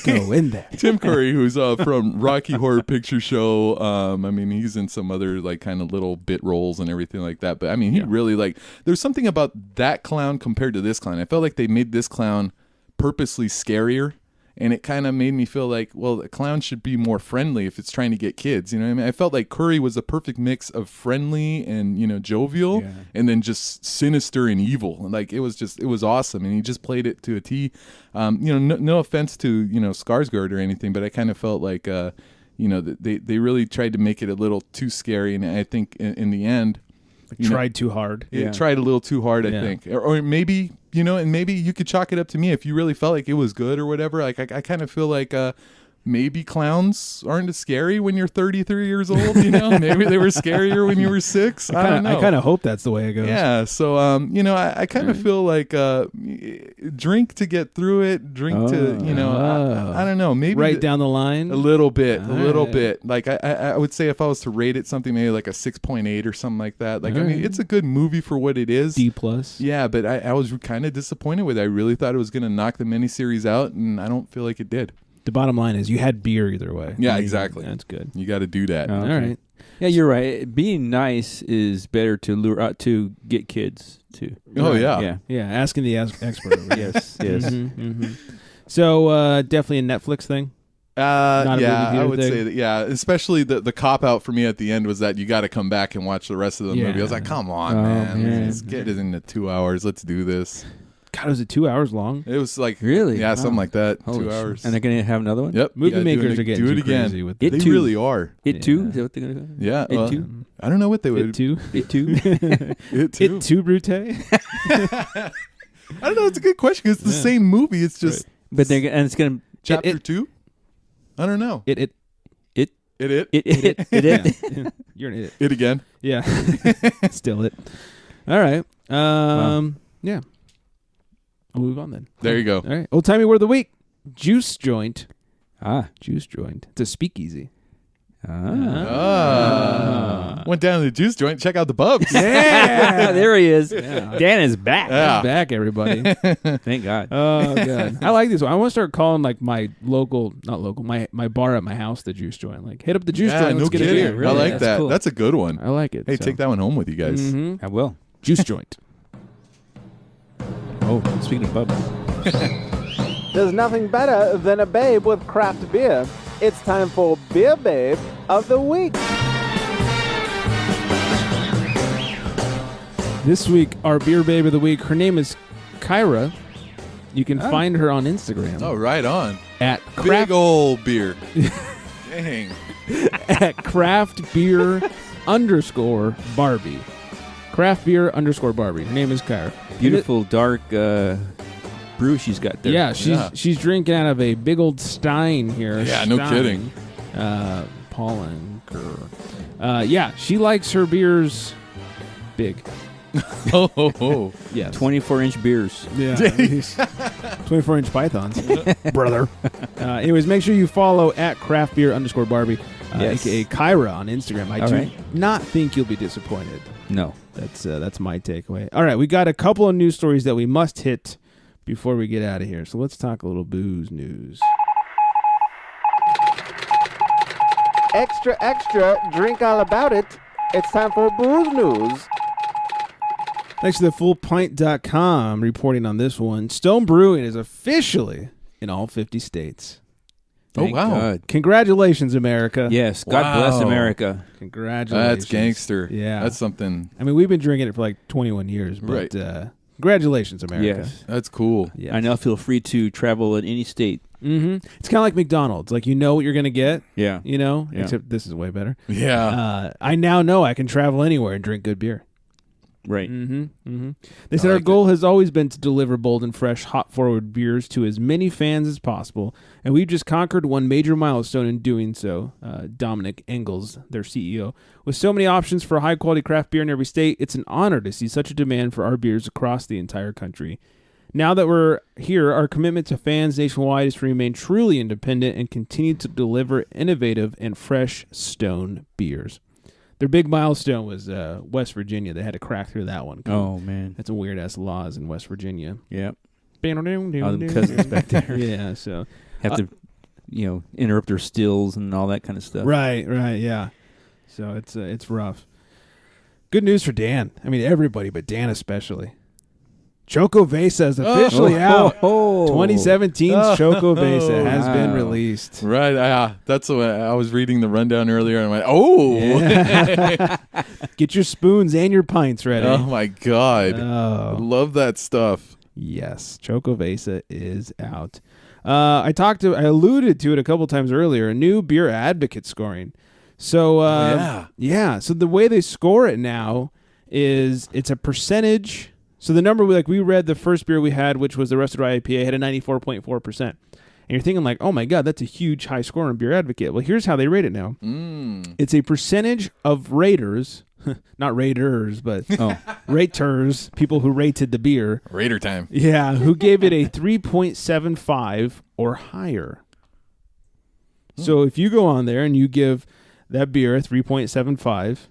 [SPEAKER 3] go in there.
[SPEAKER 5] Tim Curry, who's from Rocky Horror Picture Show. I mean, he's in some other like kind of little bit roles and everything like that. But I mean, he really like. There's something about that clown compared to this clown. I felt like they made this clown purposely scarier, and it kind of made me feel like, well, a clown should be more friendly if it's trying to get kids. You know what I mean? I felt like Curry was a perfect mix of friendly and jovial, and then just sinister and evil. Like it was awesome, and he just played it to a T. No offense to Skarsgård or anything, but I kind of felt like they really tried to make it a little too scary, and I think in the end.
[SPEAKER 3] Tried too hard.
[SPEAKER 5] It tried a little too hard, I think. Or maybe, and maybe you could chalk it up to me if you really felt like it was good or whatever. Like, I kind of feel like maybe clowns aren't as scary when you're 33 years old, Maybe they were scarier when you were 6. I don't know.
[SPEAKER 3] I kind of hope that's the way it goes.
[SPEAKER 5] Yeah, so, I kind of feel like drink to get through it, drink to, I don't know. Maybe
[SPEAKER 3] right down the line?
[SPEAKER 5] A little bit. Like, I would say if I was to rate it something, maybe like a 6.8 or something like that. Like, I mean, it's a good movie for what it is.
[SPEAKER 3] D+.
[SPEAKER 5] Yeah, but I was kind of disappointed with it. I really thought it was going to knock the miniseries out, and I don't feel like it did.
[SPEAKER 3] The bottom line is you had beer either way.
[SPEAKER 5] Yeah, exactly.
[SPEAKER 3] That's good.
[SPEAKER 5] You got to do that.
[SPEAKER 3] All right.
[SPEAKER 7] Yeah, you're right. Being nice is better to lure out to get kids too.
[SPEAKER 5] Oh yeah.
[SPEAKER 3] Yeah. Asking the expert. Over here.
[SPEAKER 7] Yes.
[SPEAKER 3] So definitely a Netflix thing.
[SPEAKER 5] Not
[SPEAKER 3] a movie
[SPEAKER 5] I
[SPEAKER 3] theater
[SPEAKER 5] would
[SPEAKER 3] thing?
[SPEAKER 5] say that. Yeah, especially the cop out for me at the end was that you got to come back and watch the rest of the movie. I was like, come on, man. Let's get it into 2 hours. Let's do this.
[SPEAKER 3] God, was it 2 hours long?
[SPEAKER 5] It was like
[SPEAKER 7] really,
[SPEAKER 5] yeah, something like that.
[SPEAKER 7] Holy
[SPEAKER 5] 2 hours,
[SPEAKER 7] and they're gonna have another one.
[SPEAKER 5] Yep,
[SPEAKER 3] movie makers are getting
[SPEAKER 5] do it
[SPEAKER 3] too
[SPEAKER 5] again.
[SPEAKER 3] crazy with
[SPEAKER 5] They
[SPEAKER 7] too.
[SPEAKER 5] really are.
[SPEAKER 7] It too. Is that what they're gonna do?
[SPEAKER 5] Yeah,
[SPEAKER 7] It too.
[SPEAKER 5] I don't know what they would.
[SPEAKER 3] It too.
[SPEAKER 7] It too.
[SPEAKER 5] It too.
[SPEAKER 3] It too, Brute.
[SPEAKER 5] I don't know. It's a good question because it's the same movie. It's just,
[SPEAKER 7] but they're and it's gonna
[SPEAKER 5] chapter 2. I don't know.
[SPEAKER 3] It.
[SPEAKER 7] It.
[SPEAKER 3] You're an idiot.
[SPEAKER 5] It again.
[SPEAKER 3] Yeah. Still it. All right. Yeah. We'll move on then.
[SPEAKER 5] There you go.
[SPEAKER 3] All right. Old timey word of the week. Juice joint.
[SPEAKER 7] Juice joint.
[SPEAKER 3] It's a speakeasy.
[SPEAKER 5] Went down to the juice joint. Check out the bubs.
[SPEAKER 7] Yeah, there he is. Yeah. Dan is back.
[SPEAKER 5] Yeah.
[SPEAKER 3] He's back, everybody.
[SPEAKER 7] Thank God.
[SPEAKER 3] Oh god, I like this one. I want to start calling like my my bar at my house the juice joint. Like hit up the juice joint.
[SPEAKER 5] No
[SPEAKER 3] Let's get a
[SPEAKER 5] kidding.
[SPEAKER 3] beer.
[SPEAKER 5] I like
[SPEAKER 7] That's
[SPEAKER 5] that.
[SPEAKER 7] cool.
[SPEAKER 5] That's a good one.
[SPEAKER 3] I like it.
[SPEAKER 5] Hey, take that one home with you guys.
[SPEAKER 3] Mm-hmm.
[SPEAKER 7] I will.
[SPEAKER 3] Juice joint.
[SPEAKER 7] Oh, speaking of pubs.
[SPEAKER 1] There's nothing better than a babe with craft beer. It's time for Beer Babe of the Week.
[SPEAKER 3] This week, our beer babe of the week. Her name is Kyra. You can find her on Instagram.
[SPEAKER 5] Oh, right on.
[SPEAKER 3] At
[SPEAKER 5] Big old beer. Dang.
[SPEAKER 3] at craft beer _ Barbie. Craft beer _ Barbie. Her name is Kyra.
[SPEAKER 7] Beautiful dark brew she's got there.
[SPEAKER 3] Yeah, she's drinking out of a big old Stein here.
[SPEAKER 5] Yeah, no kidding.
[SPEAKER 3] Pollenker. Yeah, she likes her beers big.
[SPEAKER 5] Oh.
[SPEAKER 3] Yes.
[SPEAKER 7] 24-inch beers.
[SPEAKER 3] Yeah. 24-inch pythons. Brother. Anyways, make sure you follow at craft beer _ Barbie,
[SPEAKER 7] Yes.
[SPEAKER 3] aka Kyra on Instagram. I
[SPEAKER 7] All
[SPEAKER 3] do
[SPEAKER 7] right.
[SPEAKER 3] not think you'll be disappointed.
[SPEAKER 7] No.
[SPEAKER 3] That's my takeaway. All right, we got a couple of news stories that we must hit before we get out of here. So let's talk a little booze news.
[SPEAKER 1] Extra, extra, drink all about it. It's time for booze news.
[SPEAKER 3] Thanks to thefullpint.com reporting on this one. Stone Brewing is officially in all 50 states.
[SPEAKER 7] Thank God.
[SPEAKER 3] Congratulations, America.
[SPEAKER 7] Yes. God bless America.
[SPEAKER 3] Congratulations.
[SPEAKER 5] That's gangster.
[SPEAKER 3] Yeah.
[SPEAKER 5] That's something.
[SPEAKER 3] I mean, we've been drinking it for like 21 years, but congratulations, America.
[SPEAKER 7] Yes.
[SPEAKER 5] That's cool.
[SPEAKER 3] Yes.
[SPEAKER 7] I now feel free to travel in any state.
[SPEAKER 3] Mm-hmm. It's kind of like McDonald's. Like, you know what you're going to get.
[SPEAKER 7] Yeah.
[SPEAKER 3] You know?
[SPEAKER 7] Yeah.
[SPEAKER 3] Except this is way better.
[SPEAKER 5] Yeah.
[SPEAKER 3] I now know I can travel anywhere and drink good beer.
[SPEAKER 7] Right.
[SPEAKER 3] They said our goal has always been to deliver bold and fresh, hop-forward beers to as many fans as possible, and we've just conquered one major milestone in doing so. Dominic Engels, their CEO. With so many options for high-quality craft beer in every state, it's an honor to see such a demand for our beers across the entire country. Now that we're here, our commitment to fans nationwide is to remain truly independent and continue to deliver innovative and fresh stone beers. Their big milestone was West Virginia. They had to crack through that one.
[SPEAKER 7] Oh, man.
[SPEAKER 3] That's a weird-ass laws in West Virginia.
[SPEAKER 7] Yep. All them cousins back there.
[SPEAKER 3] Yeah, so.
[SPEAKER 7] Have to, interrupt their stills and all that kind of stuff.
[SPEAKER 3] Right, yeah. So it's rough. Good news for Dan. I mean, everybody, but Dan especially. Choco Vesa is officially out. 2017's Choco Vesa has been released.
[SPEAKER 5] Right. That's what I was reading the rundown earlier, and I went, oh.
[SPEAKER 3] Yeah. Get your spoons and your pints ready.
[SPEAKER 5] Oh, my God. I love that stuff.
[SPEAKER 3] Yes. Choco Vesa is out. I alluded to it a couple times earlier, a new beer advocate scoring. So, so the way they score it now is it's a percentage. So the number, we read the first beer we had, which was the Rusted Rye IPA, had a 94.4%. And you're thinking like, oh my God, that's a huge high score on Beer Advocate. Well, here's how they rate it now. It's a percentage of raters, not raiders, but raters, people who rated the beer.
[SPEAKER 5] Raider time.
[SPEAKER 3] Yeah, who gave it a 3.75 or higher. So if you go on there and you give that beer a 3.75,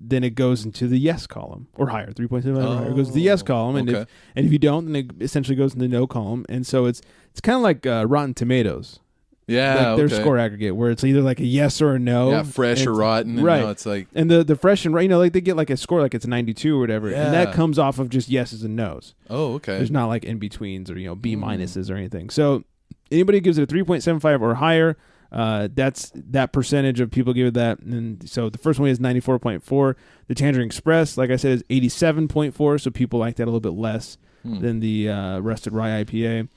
[SPEAKER 3] then it goes into the yes column or higher. 3.75 or higher. It goes to the yes column, and if you don't, then it essentially goes in the no column. And so it's kind of like Rotten Tomatoes.
[SPEAKER 5] Yeah,
[SPEAKER 3] like their score aggregate, where it's either like a yes or a no.
[SPEAKER 5] Yeah, fresh or rotten. And
[SPEAKER 3] right.
[SPEAKER 5] It's like,
[SPEAKER 3] and the fresh and they get like a score like it's a 92 or whatever, and that comes off of just yeses and nos.
[SPEAKER 5] Oh, okay.
[SPEAKER 3] There's not like in betweens or B minuses or anything. So anybody who gives it a 3.75 or higher. That's that percentage of people give it that. And so the first one is 94.4. The Tangerine Express, like I said, is 87.4. So people like that a little bit less than the Rusted Rye IPA.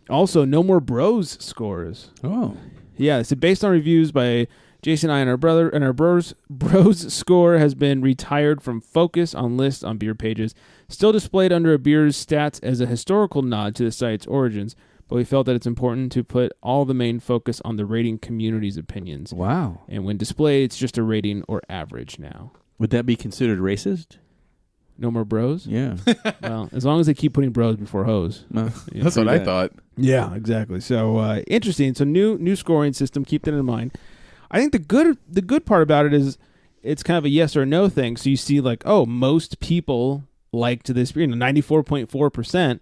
[SPEAKER 3] Also, No More Bros scores.
[SPEAKER 7] Oh,
[SPEAKER 3] yeah. So based on reviews by Jason and I and our brother, and our bros score has been retired from focus on lists on beer pages, still displayed under a beer's stats as a historical nod to the site's origins. But we felt that it's important to put all the main focus on the rating community's opinions.
[SPEAKER 7] Wow.
[SPEAKER 3] And when displayed, it's just a rating or average now.
[SPEAKER 7] Would that be considered racist?
[SPEAKER 3] No more bros?
[SPEAKER 7] Yeah.
[SPEAKER 3] Well, as long as they keep putting bros before hoes.
[SPEAKER 5] That's what I thought.
[SPEAKER 3] Yeah, exactly. So interesting. So new scoring system. Keep that in mind. I think the good part about it is it's kind of a yes or no thing. So you see like, most people liked this beer, 94.4%.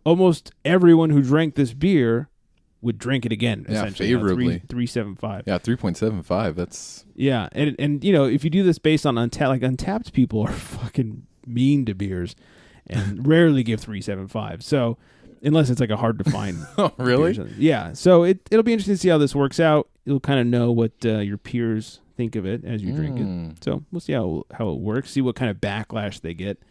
[SPEAKER 3] Almost everyone who drank this beer would drink it again.
[SPEAKER 5] Yeah,
[SPEAKER 3] essentially.
[SPEAKER 5] favorably.
[SPEAKER 3] 3.75.
[SPEAKER 5] Yeah, 3.75. That's
[SPEAKER 3] and if you do this based on Untapped people are fucking mean to beers, and rarely give 3.75. So unless it's like a hard to find.
[SPEAKER 5] Oh, really?
[SPEAKER 3] Yeah. So it'll be interesting to see how this works out. You'll kind of know what your peers think of it as you drink it. So we'll see how it works. See what kind of backlash they get.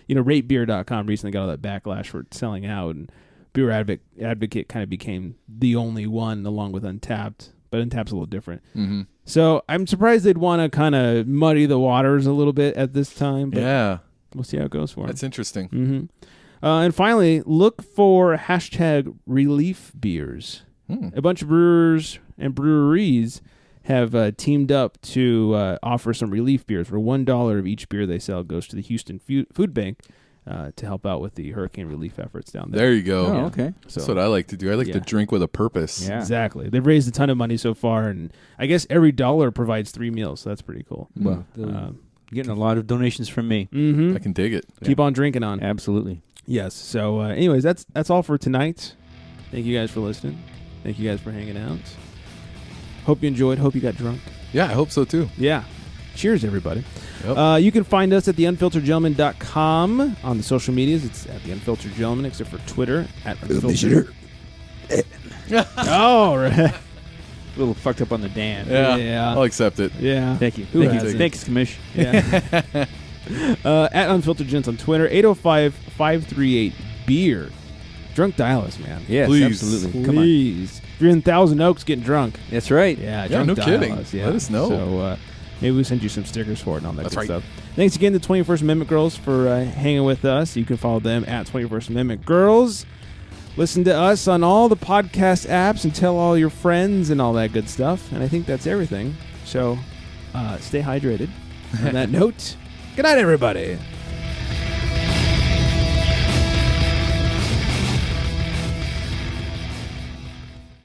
[SPEAKER 3] RateBeer.com recently got all that backlash for selling out, and Beer Advocate kind of became the only one along with Untapped, but Untapped's a little different.
[SPEAKER 5] Mm-hmm.
[SPEAKER 3] So I'm surprised they'd want to kind of muddy the waters a little bit at this time. But we'll see how it goes for them.
[SPEAKER 5] That's interesting.
[SPEAKER 3] Mm-hmm. And finally, look for #relief beers. A bunch of brewers and breweries have teamed up to offer some relief beers. For $1 of each beer they sell goes to the Houston Food Bank to help out with the hurricane relief efforts down there.
[SPEAKER 5] There you go.
[SPEAKER 7] Oh, okay.
[SPEAKER 3] So,
[SPEAKER 5] that's what I like to do. I like to drink with a purpose.
[SPEAKER 7] Yeah.
[SPEAKER 3] Exactly. They've raised a ton of money so far, and I guess every $1 provides 3 meals, so that's pretty cool.
[SPEAKER 7] Well, getting a lot of donations from me.
[SPEAKER 3] Mm-hmm.
[SPEAKER 5] I can dig it.
[SPEAKER 3] Keep on drinking on.
[SPEAKER 7] Absolutely.
[SPEAKER 3] Yes. So anyways, that's all for tonight. Thank you guys for listening. Thank you guys for hanging out. Hope you enjoyed. Hope you got drunk.
[SPEAKER 5] Yeah, I hope so too.
[SPEAKER 3] Yeah. Cheers, everybody.
[SPEAKER 5] Yep.
[SPEAKER 3] You can find us at theunfilteredgentleman.com on the social medias. It's at The Unfiltered Gentleman, except for Twitter at Unfiltered. Oh, right.
[SPEAKER 7] A little fucked up on the Dan.
[SPEAKER 3] Yeah.
[SPEAKER 5] I'll accept it.
[SPEAKER 3] Yeah.
[SPEAKER 7] Thank you.
[SPEAKER 3] Thanks,
[SPEAKER 7] Commish.
[SPEAKER 3] Yeah. At Unfiltered Gents on Twitter, 805-538-BEER. Drunk dial us, man.
[SPEAKER 7] Yes,
[SPEAKER 5] Please.
[SPEAKER 7] absolutely. Come on.
[SPEAKER 3] Please. If you're in Thousand Oaks getting drunk.
[SPEAKER 7] That's right.
[SPEAKER 3] Yeah,
[SPEAKER 5] Yeah,
[SPEAKER 3] drunk
[SPEAKER 5] no
[SPEAKER 3] dial
[SPEAKER 5] kidding.
[SPEAKER 3] us, yeah.
[SPEAKER 5] Let us know.
[SPEAKER 3] So Maybe we'll send you some stickers for it and all that
[SPEAKER 5] That's
[SPEAKER 3] good
[SPEAKER 5] right.
[SPEAKER 3] stuff. Thanks again to 21st Amendment Girls for hanging with us. You can follow them at 21st Amendment Girls. Listen to us on all the podcast apps and tell all your friends and all that good stuff. And I think that's everything. So stay hydrated. On that note, good night, everybody.